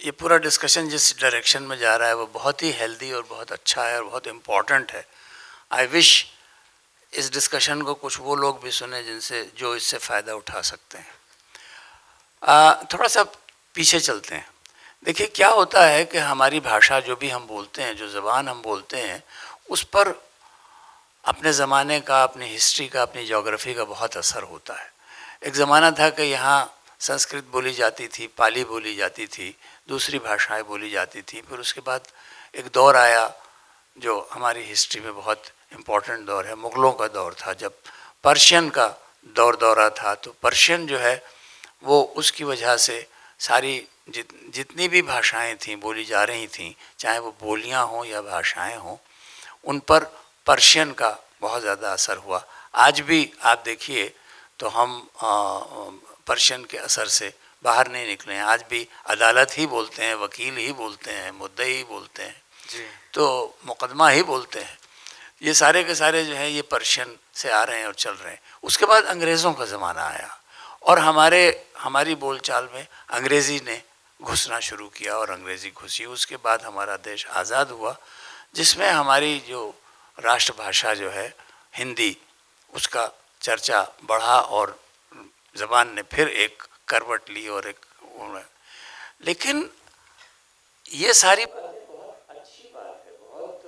ये पूरा डिस्कशन जिस डायरेक्शन में जा रहा है वो बहुत ही हेल्दी और बहुत अच्छा है और बहुत इम्पॉर्टेंट है। आई विश इस डिस्कशन को कुछ वो लोग भी सुने जिनसे जो इससे फ़ायदा उठा सकते हैं। थोड़ा सा पीछे चलते हैं। देखिए क्या होता है कि हमारी भाषा जो भी हम बोलते हैं, जो ज़बान हम बोलते हैं, उस पर अपने ज़माने का, अपनी हिस्ट्री का, अपनी जोग्राफ़ी का बहुत असर होता है। एक ज़माना था कि यहाँ संस्कृत बोली जाती थी, पाली बोली जाती थी, दूसरी भाषाएं बोली जाती थी। फिर उसके बाद एक दौर आया जो हमारी हिस्ट्री में बहुत इम्पोर्टेंट दौर है, मुग़लों का दौर था, जब पर्शियन का दौरा था। तो पर्शियन जो है वो उसकी वजह से सारी जितनी भी भाषाएं थीं, बोली जा रही थीं, चाहे वो बोलियां हों या भाषाएं हों, उन पर पर्शियन का बहुत ज़्यादा असर हुआ। आज भी आप देखिए तो हम पर्शियन के असर से बाहर नहीं निकले हैं। आज भी अदालत ही बोलते हैं, वकील ही बोलते हैं, मुद्दई ही बोलते हैं। जी। तो मुकदमा ही बोलते हैं। ये सारे के सारे जो हैं ये पर्शियन से आ रहे हैं और चल रहे हैं। उसके बाद अंग्रेज़ों का ज़माना आया और हमारी बोलचाल में अंग्रेज़ी ने घुसना शुरू किया और अंग्रेज़ी घुसी। उसके बाद हमारा देश आज़ाद हुआ, जिसमें हमारी जो राष्ट्रभाषा जो है हिंदी, उसका चर्चा बढ़ा और ज़बान ने फिर एक करवट ली और एक, लेकिन ये सारी बातें बहुत अच्छी बात है, बहुत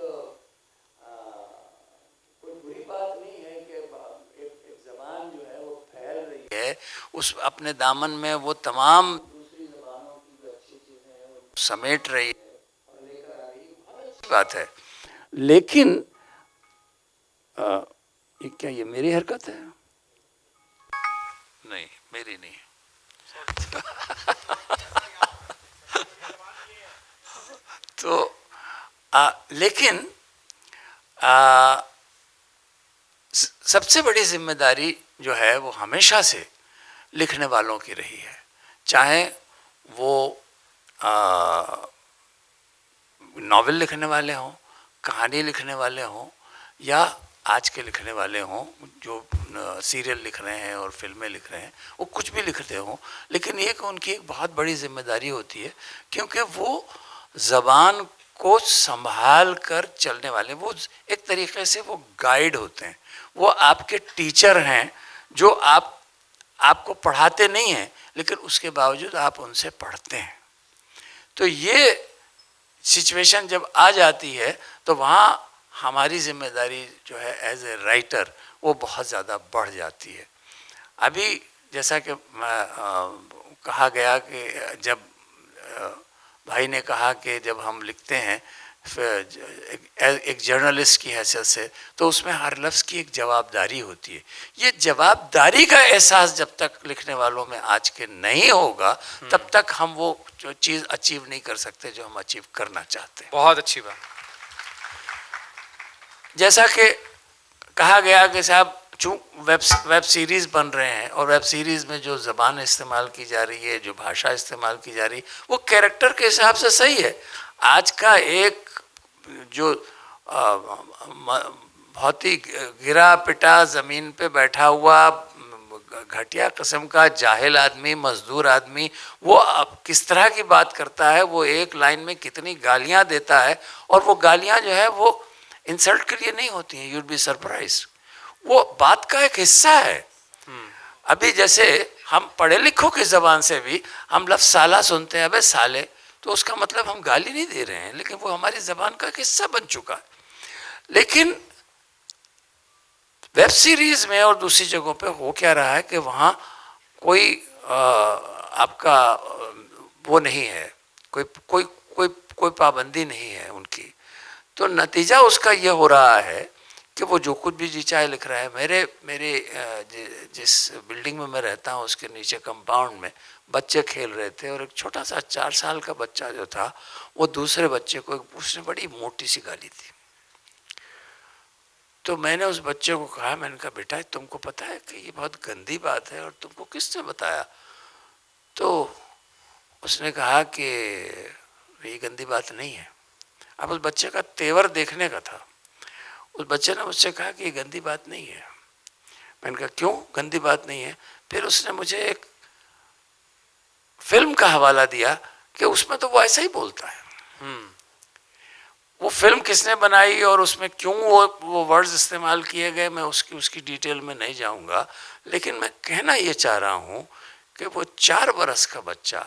कोई बुरी बात नहीं है कि एक ज़बान जो है वो फैल रही है, उस अपने दामन में वो तमाम दूसरी ज़बानों की जो अच्छी चीज़ें हैं वो समेट रही है और लेकर आ रही है, बहुत अच्छी बात है। लेकिन ये क्या, ये मेरी हरकत है? नहीं, मेरी नहीं। तो लेकिन सबसे बड़ी जिम्मेदारी जो है वो हमेशा से लिखने वालों की रही है, चाहे वो नॉवेल लिखने वाले हों, कहानी लिखने वाले हों, या आज के लिखने वाले हों जो सीरियल लिख रहे हैं और फिल्में लिख रहे हैं, वो कुछ भी लिखते हों, लेकिन एक उनकी एक बहुत बड़ी जिम्मेदारी होती है, क्योंकि वो ज़बान को संभाल कर चलने वाले, वो एक तरीके से वो गाइड होते हैं, वो आपके टीचर हैं जो आपको पढ़ाते नहीं हैं, लेकिन उसके बावजूद आप उनसे पढ़ते हैं। तो ये सिचुएशन जब आ जाती है तो वहाँ हमारी जिम्मेदारी जो है एज ए राइटर वो बहुत ज़्यादा बढ़ जाती है। अभी जैसा कि कहा गया कि जब भाई ने कहा कि जब हम लिखते हैं एक जर्नलिस्ट की हैसियत से, तो उसमें हर लफ्ज़ की एक जवाबदारी होती है। ये जवाबदारी का एहसास जब तक लिखने वालों में आज के नहीं होगा, तब तक हम वो जो चीज़ अचीव नहीं कर सकते जो हम अचीव करना चाहते हैं। बहुत अच्छी बात। जैसा कि कहा गया कि साहब वेब सीरीज़ बन रहे हैं और वेब सीरीज़ में जो ज़बान इस्तेमाल की जा रही है, जो भाषा इस्तेमाल की जा रही है, वो कैरेक्टर के हिसाब से सही है। आज का एक जो बहुत ही गिरा पिटा ज़मीन पे बैठा हुआ घटिया किस्म का जाहिल आदमी, मजदूर आदमी, वो अब किस तरह की बात करता है, वो एक लाइन में कितनी गालियाँ देता है, और वो गालियाँ जो है वो इंसल्ट के लिए नहीं होती हैं, यूड बी सरप्राइज, वो बात का एक हिस्सा है। अभी जैसे हम पढ़े लिखों की ज़बान से भी हम लफ्ज़ साला सुनते हैं, अबे साले, तो उसका मतलब हम गाली नहीं दे रहे हैं, लेकिन वो हमारी ज़बान का एक हिस्सा बन चुका है। लेकिन वेब सीरीज़ में और दूसरी जगहों पे हो क्या रहा है कि वहाँ कोई आपका वो नहीं है, कोई पाबंदी नहीं है उनकी। तो नतीजा उसका ये हो रहा है कि वो जो कुछ भी जी चाहे लिख रहा है। मेरे जिस बिल्डिंग में मैं रहता हूँ उसके नीचे कंपाउंड में बच्चे खेल रहे थे, और एक छोटा सा 4 साल का बच्चा जो था वो दूसरे बच्चे को उसने बड़ी मोटी सी गाली दी। तो मैंने उस बच्चे को कहा, मैंने कहा बेटा तुमको पता है कि ये बहुत गंदी बात है और तुमको किसने बताया? तो उसने कहा कि ये गंदी बात नहीं है। अब उस बच्चे का तेवर देखने का था। उस बच्चे ने मुझसे कहा कि ये गंदी बात नहीं है। मैंने कहा क्यों गंदी बात नहीं है? फिर उसने मुझे एक फिल्म का हवाला दिया कि उसमें तो वो ऐसा ही बोलता है। वो फिल्म किसने बनाई और उसमें क्यों वो वर्ड्स इस्तेमाल किए गए, मैं उसकी डिटेल में नहीं जाऊंगा, लेकिन मैं कहना ये चाह रहा हूँ कि वो 4 बरस का बच्चा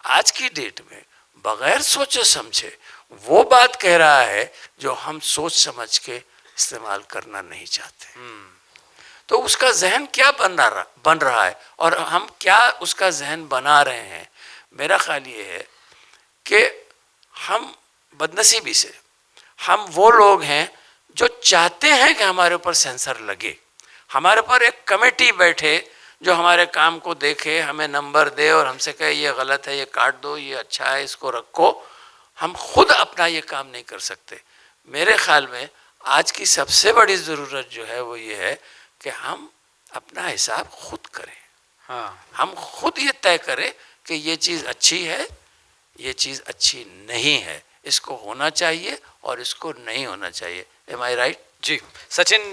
आज की डेट में बगैर सोचे समझे वो बात कह रहा है जो हम सोच समझ के इस्तेमाल करना नहीं चाहते। तो उसका जहन क्या बन रहा है और हम क्या उसका जहन बना रहे हैं? मेरा ख्याल ये है कि हम बदनसीबी से हम वो लोग हैं जो चाहते हैं कि हमारे ऊपर सेंसर लगे, हमारे ऊपर एक कमेटी बैठे जो हमारे काम को देखे, हमें नंबर दे और हमसे कहे ये गलत है, ये काट दो, ये अच्छा है, इसको रखो। हम खुद अपना ये काम नहीं कर सकते। मेरे ख्याल में आज की सबसे बड़ी ज़रूरत जो है वो ये है कि हम अपना हिसाब खुद करें। हाँ, हम खुद ये तय करें कि ये चीज़ अच्छी है, ये चीज़ अच्छी नहीं है। इसको होना चाहिए और इसको नहीं होना चाहिए। एम आई राइट? जी सचिन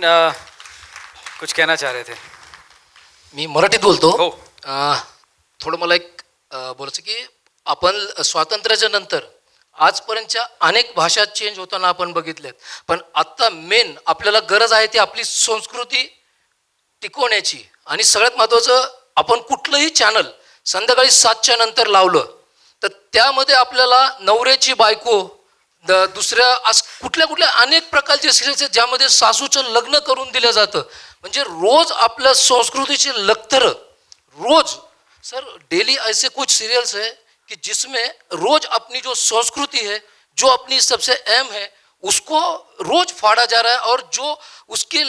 कुछ कहना चाह रहे थे? मी मराठीत बोलतो. हो. थोडं मला एक बोलायचं की आपण स्वातंत्र्याच्या नंतर आजपर्यंतच्या अनेक भाषा चेंज होताना आपण बघितल्यात, पण आत्ता मेन आपल्याला गरज आहे ती आपली संस्कृती टिकवण्याची. आणि सगळ्यात महत्त्वाचं, आपण कुठलंही चॅनल संध्याकाळी 7च्या नंतर लावलं तर त्यामध्ये आपल्याला नवऱ्याची बायको, दुसऱ्या कुठल्या कुठल्या अनेक प्रकारचे सिरियल्स आहेत ज्यामध्ये सासूचं लग्न करून दिलं जातं. म्हणजे रोज आपल्या संस्कृतीचे लखतर, रोज सर डेली ऐसे कुछ सीरियल्स है कि जिसमें रोज अपनी जो संस्कृति है, जो अपनी सबसे अहम है, उसको रोज फाड़ा जा रहा है. और जो उसके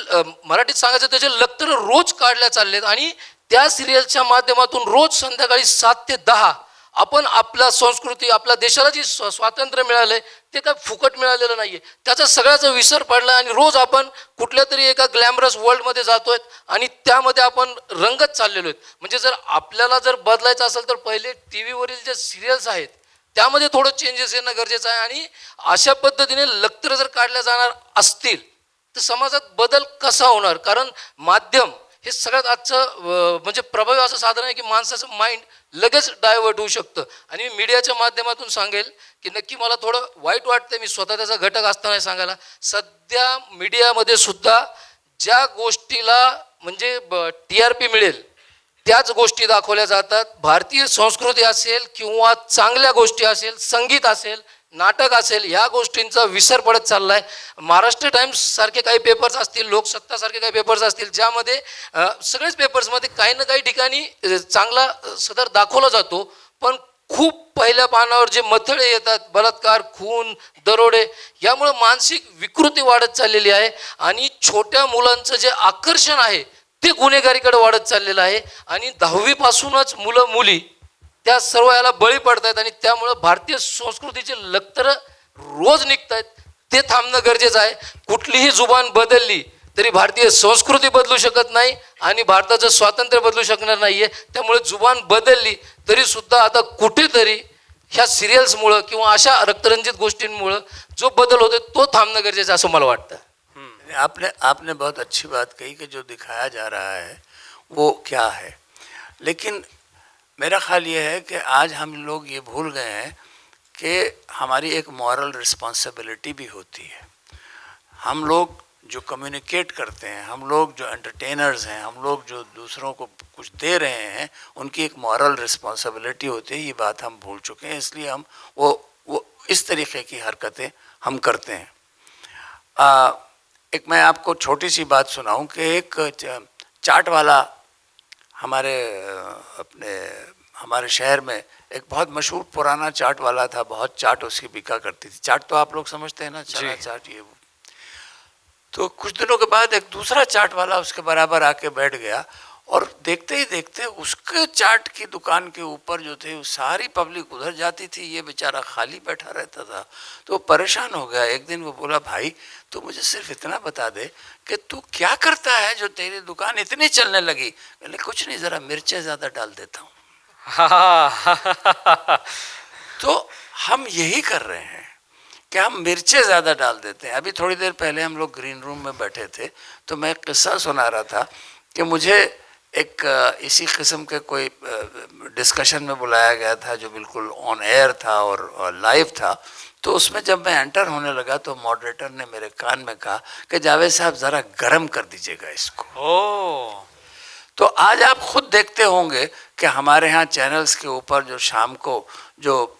मराठीत सांगायचं त्याचे लखतर रोज काढल्या चाललेत. आणि त्या सिरियलच्या माध्यमातून रोज संध्याकाळी 7 ते 10 आपण आपल्या संस्कृती, आपल्या देशाला जी स्वातंत्र्य मिळालंय ते काय फुकट मिळालेलं नाहीये, त्याचा सगळ्याचा विसर पडला. आणि रोज आपण कुठल्या तरी एका ग्लॅमरस वर्ल्डमध्ये जातोय आणि त्यामध्ये आपण रंगत चाललेलो आहेत. म्हणजे जर आपल्याला जर बदलायचं असेल तर पहिले टी व्हीवरील जे सिरियल्स आहेत त्यामध्ये थोडं चेंजेस येणं गरजेचं आहे. आणि अशा पद्धतीने लखतर जर काढल्या जाणार असतील तर समाजात बदल कसा होणार? कारण माध्यम हे सगळ्यात आजचं म्हणजे प्रभावी असं साधन आहे की माणसाचं माइंड लगेच डायव्हर्ट होऊ शकतं. आणि मी मीडियाच्या माध्यमातून सांगेल की नक्की मला थोडं वाईट वाटतं, मी स्वतः त्याचा घटक असताना सांगायला, सध्या मीडियामध्ये सुद्धा ज्या गोष्टीला म्हणजे TRP मिळेल त्याच गोष्टी दाखवल्या जातात. भारतीय संस्कृती असेल किंवा चांगल्या गोष्टी असेल, संगीत असेल, नाटक असेल, ह्या गोष्टींचा विसर पडत चालला आहे. महाराष्ट्र टाइम्स सारखे काही पेपर्स असतील, लोकसत्ता सारखे काही पेपर्स असतील, ज्यामध्ये सगळेच पेपर्समध्ये काही ना काही ठिकाणी चांगला सदर दाखवला जातो, पण खूप पहिल्या पानावर जे मथळे येतात, बलात्कार, खून, दरोडे, यामुळे मानसिक विकृती वाढत चाललेली आहे. आणि छोट्या मुलांचं जे आकर्षण आहे ते गुन्हेगारीकडे वाढत चाललेलं आहे. आणि 10वीपासूनच मुलं मुली त्या सर्व याला बळी पडत आहेत. आणि त्यामुळं भारतीय संस्कृतीचे लखतर रोज निघत आहेत, ते थांबणं गरजेचं आहे. कुठलीही जुबान बदलली तरी भारतीय संस्कृती बदलू शकत नाही आणि भारताचं स्वातंत्र्य बदलू शकणार नाही आहे. त्यामुळे जुबान बदलली तरी सुद्धा आता कुठेतरी ह्या सिरियल्समुळं किंवा अशा रक्तरंजित गोष्टींमुळं जो बदल होतो तो थांबणं गरजेचं आहे असं मला वाटतं. आपने बहुत अच्छी बात कही कि जो दिखाया जा रहा है वो क्या है, लेकिन मेरा ख्याल ये है कि आज हम लोग ये भूल गए हैं कि हमारी एक मॉरल रिस्पॉन्सिबिलिटी भी होती है. हम लोग जो कम्युनिकेट करते हैं, हम लोग जो एंटरटेनर्स हैं, हम लोग जो दूसरों को कुछ दे रहे हैं, उनकी एक मॉरल रिस्पॉन्सिबिलिटी होती है. ये बात हम भूल चुके हैं, इसलिए हम वो इस तरीके की हरकतें हम करते हैं. एक मैं आपको छोटी सी बात सुनाऊं कि एक चाट वाला हमारे शहर में एक बहुत मशहूर पुराना चाट वाला था. बहुत चाट उसकी बिका करती थी. चाट तो आप लोग समझते हैं ना, चना चाट, ये वो. तो कुछ दिनों के बाद एक दूसरा चाट वाला उसके बराबर आके बैठ गया और देखते ही देखते उसके चाट की दुकान के ऊपर जो थे सारी पब्लिक उधर जाती थी, ये बेचारा खाली बैठा रहता था. तो वो परेशान हो गया. एक दिन वो बोला, भाई तो मुझे सिर्फ इतना बता दे कि तू क्या करता है जो तेरी दुकान इतनी चलने लगी. मैंने कुछ नहीं, ज़रा मिर्चें ज़्यादा डाल देता हूँ. तो हम यही कर रहे हैं कि हम मिर्चें ज़्यादा डाल देते हैं. अभी थोड़ी देर पहले हम लोग ग्रीन रूम में बैठे थे तो मैं एक किस्सा सुना रहा था कि मुझे एक इसी किस्म के कोई डिस्कशन में बुलाया गया था जो बिल्कुल ऑन एयर था और लाइव था. तो उसमें जब मैं एंटर होने लगा तो मॉडरेटर ने मेरे कान में कहा कि जावेद साहब ज़रा गर्म कर दीजिएगा इसको. तो आज आप खुद देखते होंगे कि हमारे यहाँ चैनल्स के ऊपर जो शाम को जो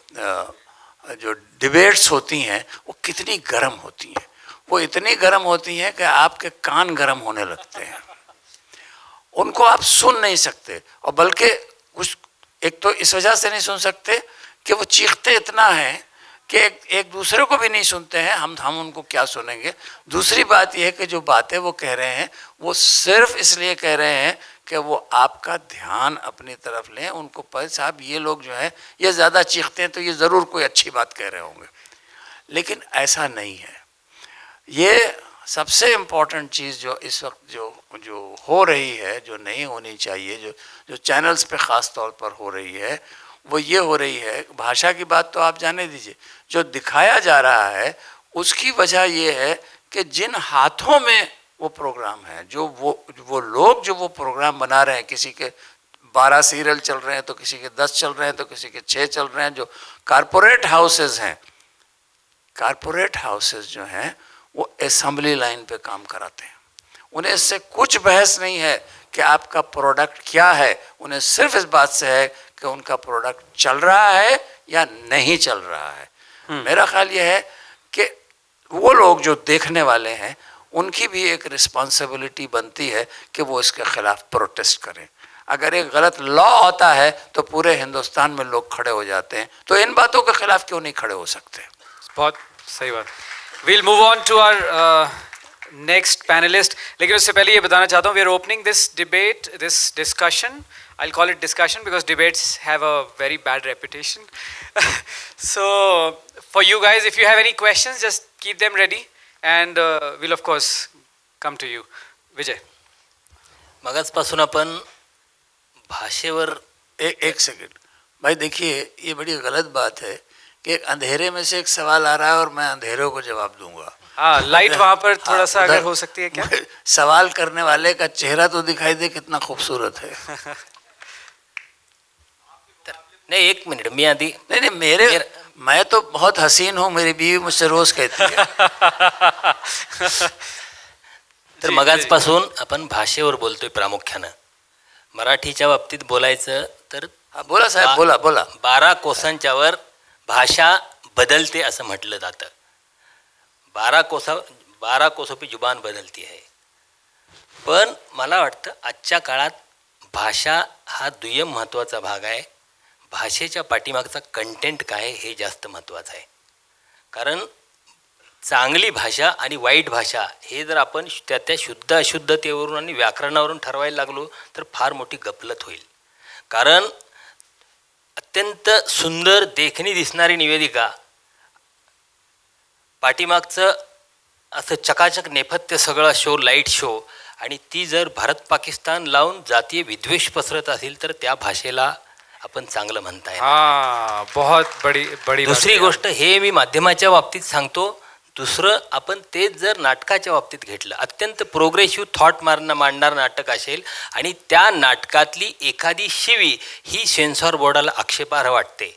डिबेट्स होती हैं वो कितनी गर्म होती हैं. वो इतनी गर्म होती हैं कि आपके कान गर्म होने लगते हैं, उनको आप सुन नहीं सकते. और बल्कि कुछ एक तो इस वजह से नहीं सुन सकते कि वो चीखते इतना है कि एक दूसरे को भी नहीं सुनते हैं. हम उनको क्या सुनेंगे. दूसरी बात यह है कि जो बातें वो कह रहे हैं वो सिर्फ इसलिए कह रहे हैं कि वो आपका ध्यान अपनी तरफ लें. उनको पर साहब ये लोग जो है ये ज़्यादा चीखते हैं तो ये ज़रूर कोई अच्छी बात कह रहे होंगे. लेकिन ऐसा नहीं है. ये सबसे इम्पॉर्टेंट चीज़ जो इस वक्त जो हो रही है, जो नहीं होनी चाहिए, जो चैनल्स पे ख़ास तौर पर हो रही है, वो ये हो रही है, भाषा की बात तो आप जाने दीजिए, जो दिखाया जा रहा है उसकी वजह ये है कि जिन हाथों में वो प्रोग्राम है, जो वो लोग जो वो प्रोग्राम बना रहे हैं, किसी के 12 सीरियल चल रहे हैं तो किसी के 10 चल रहे हैं तो किसी के 6 चल रहे हैं, जो कारपोरेट हाउसेज हैं, कारपोरेट हाउसेज जो हैं वो असेंबली लाइन पे काम कराते हैं। उन्हें इससे कुछ बहस नहीं है कि आपका प्रोडक्ट क्या है, उन्हें सिर्फ इस बात से है कि उनका प्रोडक्ट चल रहा है या नहीं चल रहा है। मेरा ख्याल ये है कि वो लोग जो देखने वाले हैं उनकी भी एक रिस्पॉन्सिबिलिटी बनती है कि वो इसके खिलाफ प्रोटेस्ट करें। अगर एक गलत लॉ होता है तो पूरे हिंदुस्तान में लोग खड़े हो जाते हैं, तो इन बातों के खिलाफ क्यों नहीं खड़े हो सकते? बहुत सही बात। We'll move on to our next panellist, लेकिन उससे पहले ये बताना चाहता हूँ, we are opening this debate, this discussion, I'll call it discussion because debates have a very bad reputation. So for you guys, if you have any questions, just keep them ready and we'll of course come to you. Vijay. मगाचपासून आपण भाषेवर एक second भाई, देखिए ये बड़ी गलत बात है कि एक अंधेरे में से एक सवाल आ रहा है और मैं अंधेरे को जवाब दूंगा। हाँ, लाइट वहाँ पर थोड़ा सा अगर हो सकती है क्या? सवाल करने वाले का चेहरा तो दिखाई दे कितना खूबसूरत है। नाही, एक मिनिट, मी आधी नहीं, मैं तो बहुत हसीन हूँ, मेरी बीवी मुझसे रोज कहती है। तर मगाचपासून आपण भाषेवर बोलतोय प्रामुख्यानं. मराठीच्या बाबतीत बोलायचं तर बोला साहेब, बोला. 12 कोसांच्या वर भाषा बदलते असं म्हटलं जातं. 12 कोसों पे जुबान बदलती है. पण मला वाटतं आजच्या काळात भाषा हा दुय्यम महत्त्वाचा भाग आहे. भाषेच्या पाठीमागचा कंटेंट काय हे जास्त महत्त्वाचं आहे. कारण चांगली भाषा आणि वाईट भाषा हे जर आपण त्या शुद्ध अशुद्धतेवरून आणि व्याकरणावरून ठरवायला लागलो तर फार मोठी गफलत होईल. कारण अत्यंत सुंदर देखणी दिसणारी निवेदिका, पाठीमागचं असं चकाचक नेपथ्य सगळा शो, लाईट शो, आणि ती जर भारत पाकिस्तान लावून जातीय विद्वेष पसरत असेल तर त्या भाषेला आपण चांगलं म्हणताय. हाँ, बहुत बड़ी दुसरी गोष्ट, हे मी माध्यमाच्या बाबतीत सांगतो. दुसरं, आपण तेच जर नाटकाच्या बाबतीत घेतलं, अत्यंत प्रोग्रेसिव्ह थॉट मांडणार नाटक असेल आणि त्या नाटकातली एखादी शिवी ही सेन्सॉर बोर्डाला आक्षेपार्ह वाटते,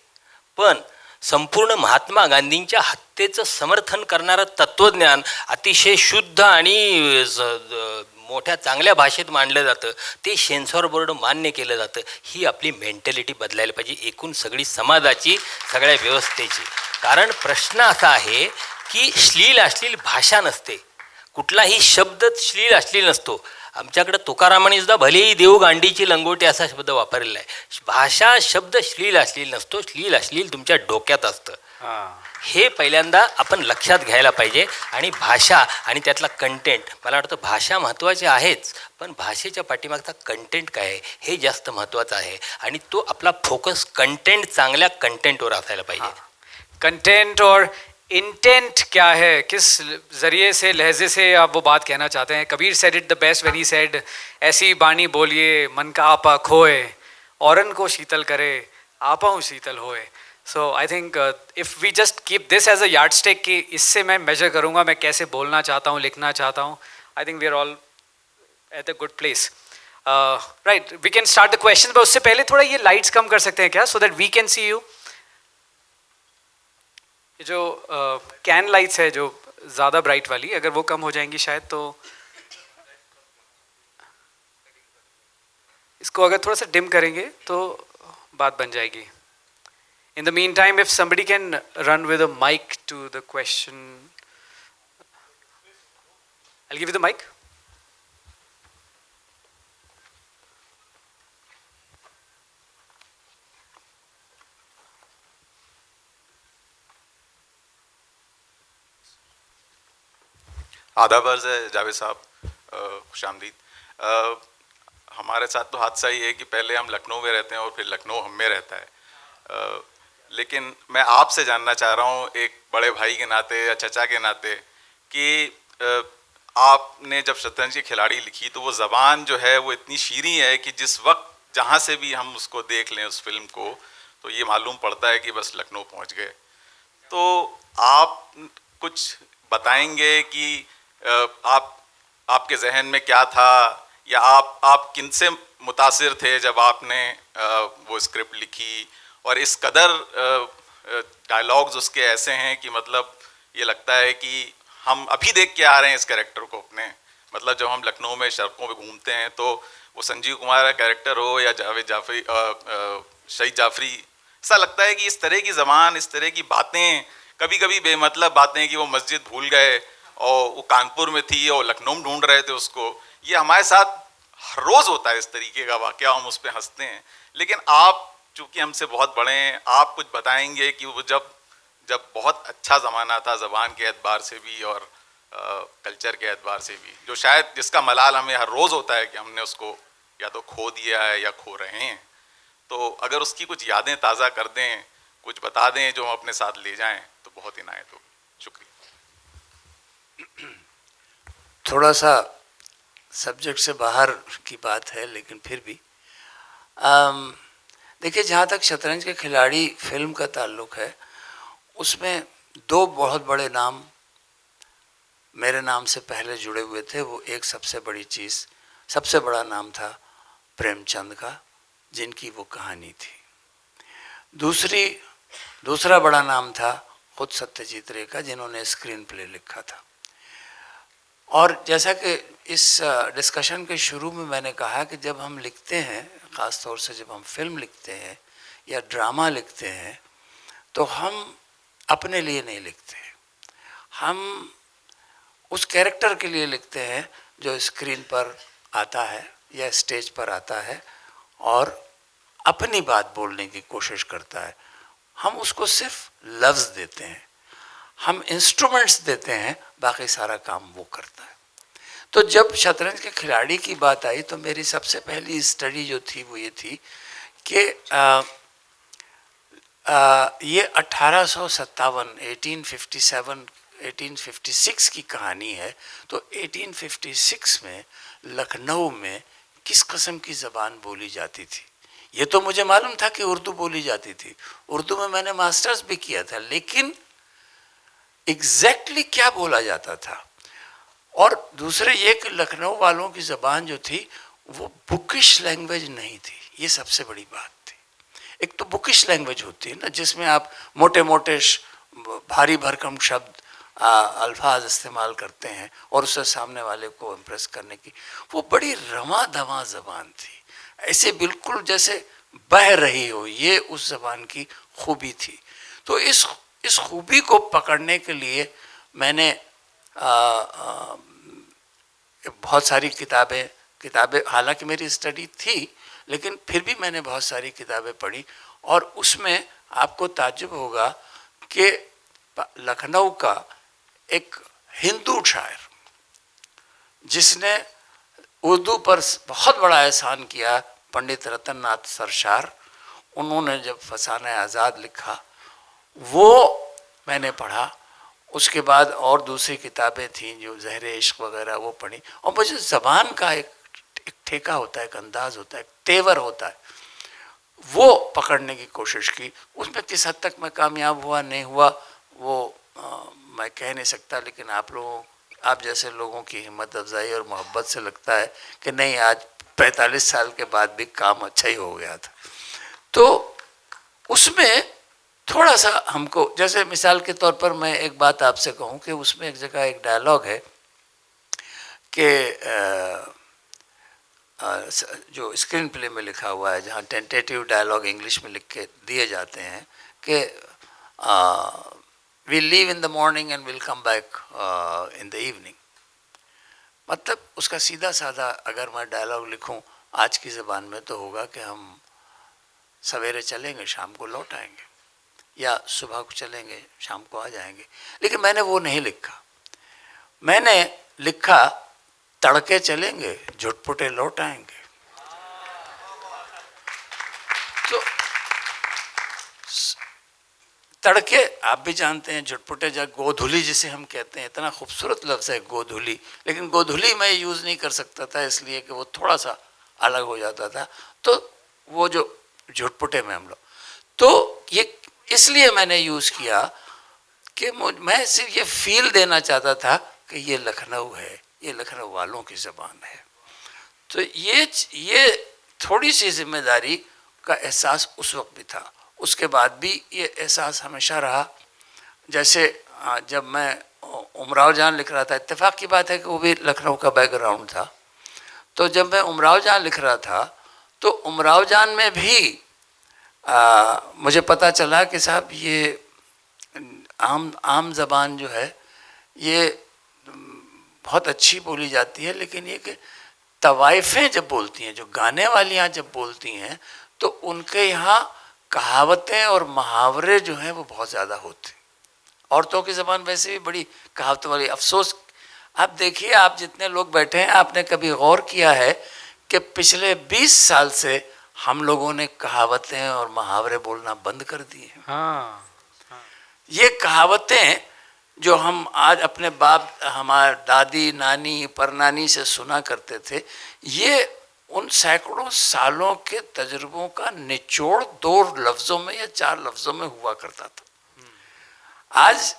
पण संपूर्ण महात्मा गांधींच्या हत्येचं समर्थन करणारं तत्त्वज्ञान अतिशय शुद्ध आणि मोठ्या चांगल्या भाषेत मांडलं जातं, ते सेन्सॉर बोर्ड मान्य केलं जातं. ही आपली मेंटॅलिटी बदलायला पाहिजे, एकूण सगळी समाजाची, सगळ्या व्यवस्थेची. कारण प्रश्न असा आहे की श्लील अश्लील भाषा नसते, कुठलाही शब्द श्लील अश्लील नसतो. आमच्याकडं तुकारामाने सुद्धा भलेही देव गांडीची लंगोटी असा शब्द वापरलेला आहे. भाषा शब्द श्लील अश्लील नसतो, श्लील अश्लील तुमच्या डोक्यात असतं. हे पहिल्यांदा आपण लक्षात घ्यायला पाहिजे. आणि भाषा आणि त्यातला कंटेंट, मला वाटतं भाषा महत्त्वाची आहेच, पण भाषेच्या पाठीमागचा कंटेंट काय आहे हे जास्त महत्त्वाचं आहे. आणि तो आपला फोकस कंटेंट, चांगल्या कंटेंटवर असायला पाहिजे. कंटेंट और इंटेंट क्या है, किस ज़रिए से, लहजे से आप वो बात कहना चाहते हैं. Kabir said it the best when he said, ऐसी बाणी बोलिए मन का आपा खोए, औरन को शीतल करे आपा शीतल होए. So I think if we just keep this as a yardstick कि इससे मैं मेजर करूँगा मैं कैसे बोलना चाहता हूँ, लिखना चाहता हूँ, I think we are all at a good place. Right, we can start the question. पर उससे पहले थोड़ा ये लाइट्स कम कर सकते हैं क्या, so that we can see you. ये जो कैन लाइट्स है जो ज़्यादा ब्राइट वाली, अगर वो कम हो जाएंगी शायद, तो इसको अगर थोड़ा सा डिम करेंगे तो बात बन जाएगी. In the meantime, if somebody can run with a mic to the question, I'll give you the mic. आदाब अर्ज़ है जावेद साहब, खुशामदीद. हमारे साथ तो हादसा ही है कि पहले हम लखनऊ में रहते हैं और फिर लखनऊ हम में रहता है. लेकिन मैं आपसे जानना चाह रहा हूँ एक बड़े भाई के नाते या चचा के नाते कि आपने जब शतरंज की खिलाड़ी लिखी तो वो ज़बान जो है वो इतनी शीरीं है कि जिस वक्त जहाँ से भी हम उसको देख लें उस फिल्म को, तो तो ये मालूम पड़ता है कि बस लखनऊ पहुंच गए। तो आप कुछ बताएंगे कि आपके जहन में क्या था, या आप किन से मुतासिर थे जब आपने वो स्क्रिप्ट लिखी, और इस कदर डायलॉग्स उसके ऐसे हैं कि मतलब ये लगता है कि हम अभी देख के आ रहे हैं इस कैरेक्टर को अपने, मतलब जब हम लखनऊ में सड़कों पे घूमते हैं तो वो संजीव कुमार का कैरेक्टर हो या जावेद जाफरी, शहीद जाफरी, ऐसा लगता है कि इस तरह की ज़बान, इस तरह की बातें, कभी कभी बेमतलब बातें कि वो मस्जिद भूल गए और वो कानपुर में थी और लखनऊ में ढूंढ रहे थे उसको, ये हमारे साथ हर रोज़ होता है इस तरीके का वाक़या, हम उस पर हंसते हैं। लेकिन आप चूँकि हमसे बहुत बड़े हैं, आप कुछ बताएंगे कि वो जब बहुत अच्छा ज़माना था ज़बान के एतबार से भी और कल्चर के एतबार से भी, जो शायद जिसका मलाल हमें हर रोज़ होता है कि हमने उसको या तो खो दिया है या खो रहे हैं। तो अगर उसकी कुछ यादें ताज़ा कर दें, कुछ बता दें जो हम अपने साथ ले जाएं, तो बहुत इनायत होगी। शुक्रिया। थोड़ा सा सब्जेक्ट से बाहर की बात है, लेकिन फिर भी देखिए, जहाँ तक शतरंज के खिलाड़ी फिल्म का ताल्लुक़ है, उसमें दो बहुत बड़े नाम मेरे नाम से पहले जुड़े हुए थे। वो एक सबसे बड़ा नाम था प्रेमचंद का, जिनकी वो कहानी थी। दूसरा बड़ा नाम था खुद सत्यजीत रे का, जिन्होंने स्क्रीन प्ले लिखा था। और जैसा कि इस डिस्कशन के शुरू में मैंने कहा कि जब हम लिखते हैं, ख़ास तौर से जब हम फिल्म लिखते हैं या ड्रामा लिखते हैं, तो हम अपने लिए नहीं लिखते, हम उस कैरेक्टर के लिए लिखते हैं जो स्क्रीन पर आता है या स्टेज पर आता है और अपनी बात बोलने की कोशिश करता है। हम उसको सिर्फ लफ्ज़ देते हैं, हम इंस्ट्रूमेंट्स देते हैं, बाकी सारा काम वो करता है। तो जब शतरंज के खिलाड़ी की बात आई तो मेरी सबसे पहली स्टडी जो थी वो ये थी कि ये 1856 की कहानी है। तो 1856 में लखनऊ में किस किस्म की ज़बान बोली जाती थी, ये तो मुझे मालूम था कि उर्दू बोली जाती थी, उर्दू में मैंने मास्टर्स भी किया था, लेकिन एग्जैक्टली क्या बोला जाता था। और दूसरे ये कि लखनऊ वालों की ज़बान जो थी वो बुकिश लैंग्वेज नहीं थी, ये सबसे बड़ी बात थी। एक तो बुकिश लैंग्वेज होती है ना, जिसमें आप मोटे मोटे भारी भरकम शब्द अल्फाज इस्तेमाल करते हैं और उससे सामने वाले को इम्प्रेस करने की, वो बड़ी रमा दमा ज़बान थी, ऐसे बिल्कुल जैसे बह रही हो, ये उस ज़बान की खूबी थी। तो इस खूबी को पकड़ने के लिए मैंने बहुत सारी किताबें हालांकि मेरी स्टडी थी, लेकिन फिर भी मैंने बहुत सारी किताबें पढ़ी। और उसमें आपको ताज्जुब होगा कि लखनऊ का एक हिंदू शायर जिसने उर्दू पर बहुत बड़ा एहसान किया, पंडित रतन नाथ सरशार, उन्होंने जब फसाना आज़ाद लिखा वो मैंने पढ़ा। उसके बाद और दूसरी किताबें थीं जो ज़हरे इश्क वगैरह, वो पढ़ी। और मुझे ज़बान का एक ठेका होता है, एक अंदाज़ होता है, एक तेवर होता है, वो पकड़ने की कोशिश की। उसमें किस हद तक मैं कामयाब हुआ नहीं हुआ वो मैं कह नहीं सकता, लेकिन आप जैसे लोगों की हिम्मत अफजाई और मोहब्बत से लगता है कि नहीं, आज 45 साल के बाद भी काम अच्छा ही हो गया था। तो उसमें थोड़ा सा हमको, जैसे मिसाल के तौर पर मैं एक बात आपसे कहूँ कि उसमें एक जगह एक डायलॉग है कि जो स्क्रीन प्ले में लिखा हुआ है, जहाँ टेंटेटिव डायलॉग इंग्लिश में लिख के दिए जाते हैं कि we leave in the morning and will come back in the evening. मतलब उसका सीधा साधा अगर मैं डायलॉग लिखूं आज की ज़बान में तो होगा कि हम सवेरे चलेंगे, शाम को लौट आएंगे, या सुबह को चलेंगे, शाम को आ जाएंगे। लेकिन मैंने वो नहीं लिखा, मैंने लिखा तड़के चलेंगे, झुटपुटे लौट आएंगे। तो तड़के आप भी जानते हैं, झुटपुटे या गोधुली जिसे हम कहते हैं, इतना खूबसूरत लफ्ज़ है गोधुली, लेकिन गोधुली मैं यूज़ नहीं कर सकता था इसलिए कि वो थोड़ा सा अलग हो जाता था। तो वो जो झुटपुटे में हम लोग तो ये इसलिए मैंने यूज़ किया कि मैं सिर्फ ये फील देना चाहता था कि ये लखनऊ है, ये लखनऊ वालों की ज़बान है। तो ये थोड़ी सी जिम्मेदारी का एहसास उस वक्त भी था, उसके बाद भी ये एहसास हमेशा रहा। जैसे जब मैं उमराव जान लिख रहा था, इत्तेफाक की बात है कि वो भी लखनऊ का बैकग्राउंड था, तो जब मैं उमराव जान लिख रहा था तो उमराव जान में भी मुझे पता चला कि साहब ये आम ज़बान जो है ये बहुत अच्छी बोली जाती है, लेकिन ये कि तवाइफ़ें जब बोलती हैं, जो गाने वालियाँ जब बोलती हैं, तो उनके यहाँ कहावतें और मुहावरे जो हैं वो बहुत ज़्यादा होते हैं। औरतों की ज़बान वैसे भी बड़ी कहावत वाली। अफसोस, आप देखिए, आप जितने लोग बैठे हैं, आपने कभी गौर किया है कि पिछले 20 साल से हम लोगों ने कहावतें और मुहावरे बोलना बंद कर दिए हैं। हाँ, ये कहावतें जो हम आज अपने बाप, हमारे दादी, नानी, परनानी से सुना करते थे, ये उन सैकड़ों सालों के तजुर्बों का निचोड़ 2 लफ्ज़ों में या 4 लफ्ज़ों में हुआ करता था। आज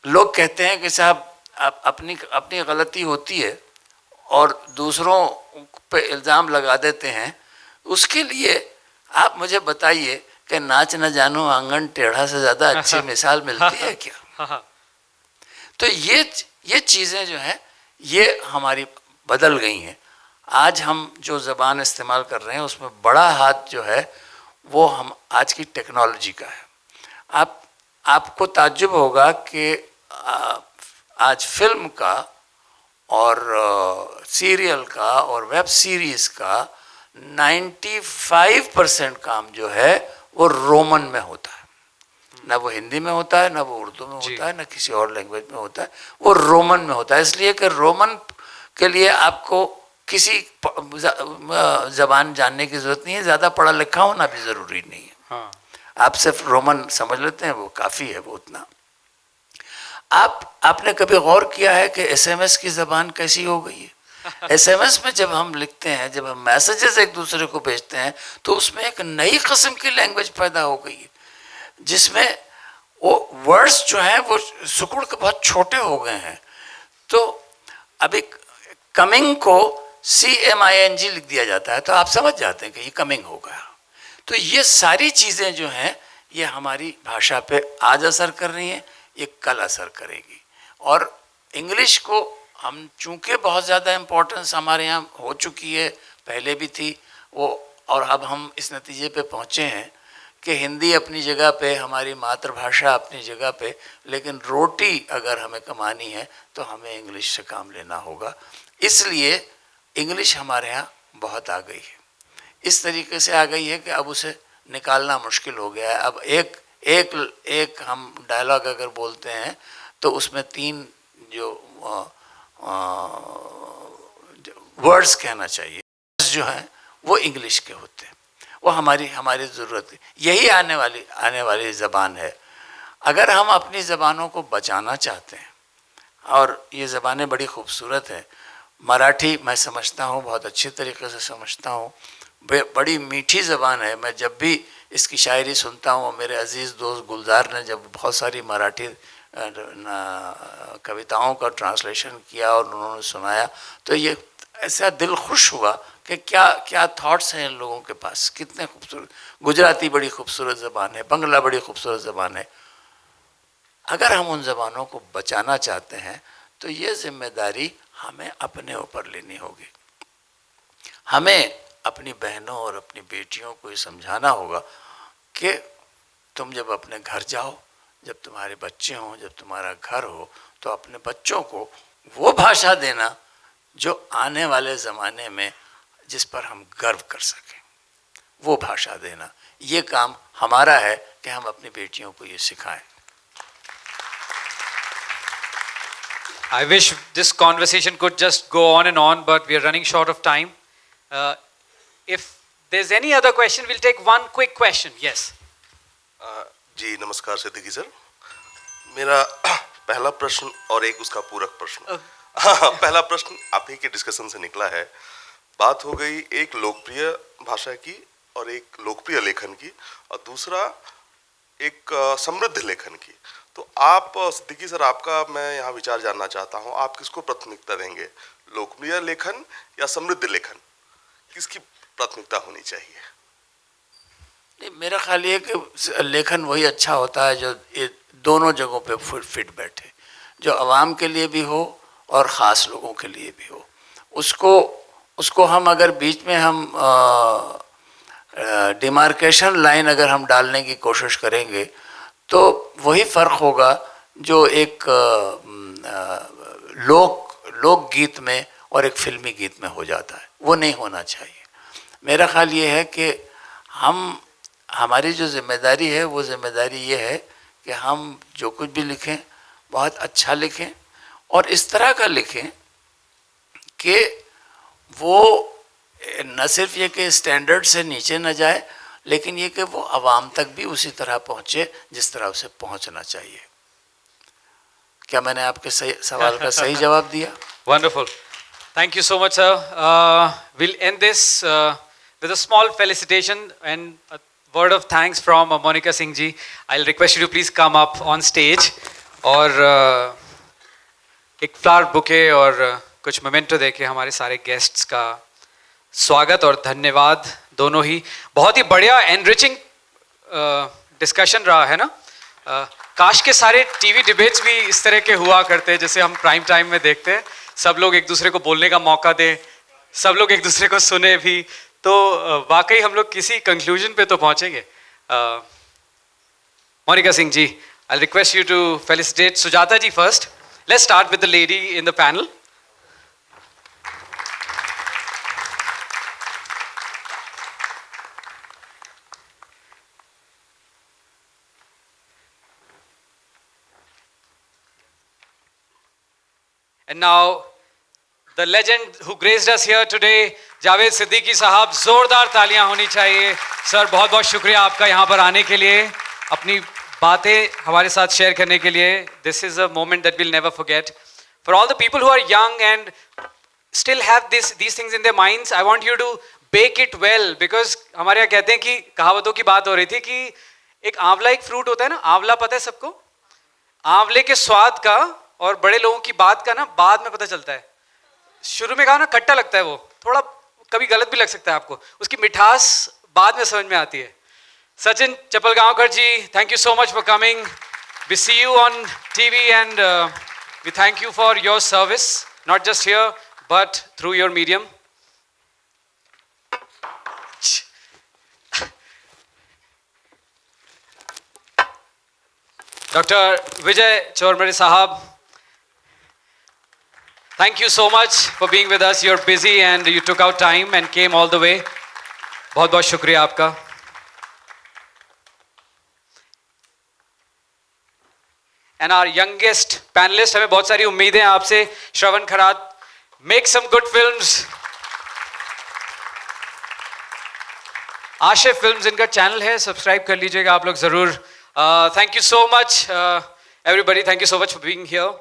लोग कहते हैं कि साहब अपनी गलती होती है और दूसरों पे इल्ज़ाम लगा देते हैं। उसके लिए आप मुझे बताइए कि नाच न जानो आंगन टेढ़ा से ज़्यादा अच्छी मिसाल मिलती है क्या? तो ये चीज़ें जो हैं ये हमारी बदल गई हैं। आज हम जो ज़बान इस्तेमाल कर रहे हैं उसमें बड़ा हाथ जो है वो हम आज की टेक्नोलॉजी का है। आपको ताज्जुब होगा कि आज फिल्म का और सीरियल का और वेब सीरीज़ का 95% काम जो है वो रोमन में होता है। ना वो हिंदी में होता है, ना वो उर्दू में होता है, ना किसी और लैंग्वेज में होता है, वो रोमन में होता है। इसलिए कि रोमन के लिए आपको किसी ज़बान जानने की ज़रूरत नहीं है, ज़्यादा पढ़ा लिखा होना भी ज़रूरी नहीं है। हाँ। आप सिर्फ रोमन समझ लेते हैं, वो काफ़ी है, वो उतना। आपने कभी गौर किया है कि एसएमएस की ज़बान कैसी हो गई है? एसएमएस में जब हम लिखते हैं, जब हम मैसेजेस एक दूसरे को भेजते हैं, तो उसमें एक नई किस्म की लैंग्वेज पैदा हो गई है, जिसमें वो वर्ड्स जो हैं वो सुकुड़ के बहुत छोटे हो गए हैं। तो अभी कमिंग को CMING लिख दिया जाता है, तो आप समझ जाते हैं कि ये कमिंग हो गया। तो ये सारी चीज़ें जो हैं ये हमारी भाषा पे आज असर कर रही हैं, ये कल असर करेगी। और इंग्लिश को हम चूँकि बहुत ज़्यादा इम्पोर्टेंस हमारे यहाँ हो चुकी है, पहले भी थी वो, और अब हम इस नतीजे पे पहुँचे हैं कि हिंदी अपनी जगह पे, हमारी मातृभाषा अपनी जगह पे, लेकिन रोटी अगर हमें कमानी है तो हमें इंग्लिश से काम लेना होगा। इसलिए इंग्लिश हमारे यहाँ बहुत आ गई है, इस तरीके से आ गई है कि अब उसे निकालना मुश्किल हो गया है। अब एक हम डायलॉग अगर बोलते हैं तो उसमें 3 जो वर्ड्स कहना चाहिए जो हैं वो इंग्लिश के होते हैं। वो हमारी ज़रूरत है, यही आने वाली ज़बान है। अगर हम अपनी ज़बानों को बचाना चाहते हैं, और ये ज़बानें बड़ी खूबसूरत हैं, मराठी मैं समझता हूँ, बहुत अच्छी तरीके से समझता हूँ, बड़ी मीठी ज़बान है। मैं जब भी इसकी शायरी सुनता हूँ, मेरे अज़ीज़ दोस्त गुलजार ने जब बहुत सारी मराठी कविताओं का ट्रांसलेशन किया और उन्होंने सुनाया, तो ये ऐसा दिल खुश हुआ कि क्या थॉट्स हैं इन लोगों के पास, कितने खूबसूरत। गुजराती बड़ी खूबसूरत ज़बान है, बंगला बड़ी खूबसूरत ज़बान है। अगर हम उन ज़बानों को बचाना चाहते हैं तो ये जिम्मेदारी हमें अपने ऊपर लेनी होगी। हमें अपनी बहनों और अपनी बेटियों को ये समझाना होगा कि तुम जब अपने घर जाओ, जब तुम्हारे बच्चे हों, जब तुम्हारा घर हो, तो अपने बच्चों को वो भाषा देना जो आने वाले ज़माने में जिस पर हम गर्व कर सकें, वो भाषा देना। ये काम हमारा है कि हम अपनी बेटियों को ये सिखाएं। I wish this conversation could just go on, but we are running short of time. If there's any other question, we'll take one quick question. Yes. जी नमस्कार सिद्दीकी सर, मेरा पहला प्रश्न और एक उसका पूरक प्रश्न। हाँ, पहला प्रश्न आप ही के डिस्कशन से निकला है। बात हो गई एक लोकप्रिय भाषा की और एक लोकप्रिय लेखन की, और दूसरा एक समृद्ध लेखन की। तो आप सिद्दीकी सर, आपका मैं यहाँ विचार जानना चाहता हूँ, आप किसको प्राथमिकता देंगे, लोकप्रिय लेखन या समृद्ध लेखन, किसकी प्राथमिकता होनी चाहिए? नहीं, मेरा ख्याल ये कि लेखन वही अच्छा होता है जो ये दोनों जगहों पे फिट बैठे, जो आवाम के लिए भी हो और ख़ास लोगों के लिए भी हो। उसको हम अगर बीच में हम डिमार्केशन लाइन अगर हम डालने की कोशिश करेंगे तो वही फ़र्क होगा जो एक लोकगीत में और एक फिल्मी गीत में हो जाता है, वो नहीं होना चाहिए। मेरा ख्याल ये है कि हमारी जो जिम्मेदारी है वो जिम्मेदारी ये है कि हम जो कुछ भी लिखें बहुत अच्छा लिखें और इस तरह का लिखें कि वो न सिर्फ ये कि स्टैंडर्ड से नीचे न जाए, लेकिन ये कि वो आवाम तक भी उसी तरह पहुँचे जिस तरह उसे पहुँचना चाहिए। क्या मैंने आपके सवाल का सही जवाब दिया? Wonderful. Thank you so much, sir. We'll end this with a small felicitation and a word of thanks from Monica Singh ji. I'll request you to please come up on stage और एक flower bouquet और कुछ memento देके हमारे सारे guests का स्वागत और धन्यवाद दोनों ही। बहुत ही बढ़िया एनरिचिंग डिस्कशन रहा है ना। काश के सारे टीवी डिबेट्स भी इस तरह के हुआ करते जैसे हम प्राइम टाइम में देखते हैं, सब लोग एक दूसरे को बोलने का मौका दें, सब लोग एक दूसरे को सुने भी, तो वाकई हम लोग किसी कंक्लूजन पे तो पहुंचेंगे। Monika Singh ji, I request you to felicitate Sujata ji first. Let's start with the lady in the panel. And now the legend who graced us here today, Javed Siddiqui साहब, जोरदार तालियां होनी चाहिए। सर बहुत बहुत शुक्रिया आपका यहाँ पर आने के लिए, अपनी बातें हमारे साथ शेयर करने के लिए। This is a moment that we'll never forget. For all the people who are young and still have these things in their minds, I want you to bake it well, because हमारे यहाँ कहते हैं कि कहावतों की बात हो रही थी कि एक आंवला एक फ्रूट होता है ना, आंवला पता है सबको, आंवले के स्वाद का और बड़े लोगों की बात का ना बाद में पता चलता है। शुरू में कहा ना खट्टा लगता है, वो थोड़ा कभी गलत भी लग सकता है आपको, उसकी मिठास बाद में समझ में आती है। Sachin Chapalgaonkar ji, thank you so much for coming. We see you on TV and we thank you for your service, not just here but through your medium. Doctor Vijay Chormare साहब, thank you so much for being with us. You're busy and you took out time and came all the way. बहुत बहुत शुक्रिया आपका। And our youngest panelist, हमें बहुत सारी उम्मीदें हैं आपसे, Shravan Kharat. Make some good films. Ashif Films इनका चैनल है, सब्सक्राइब कर लीजिएगा आप लोग जरूर। Thank you so much everybody. Thank you so much for being here.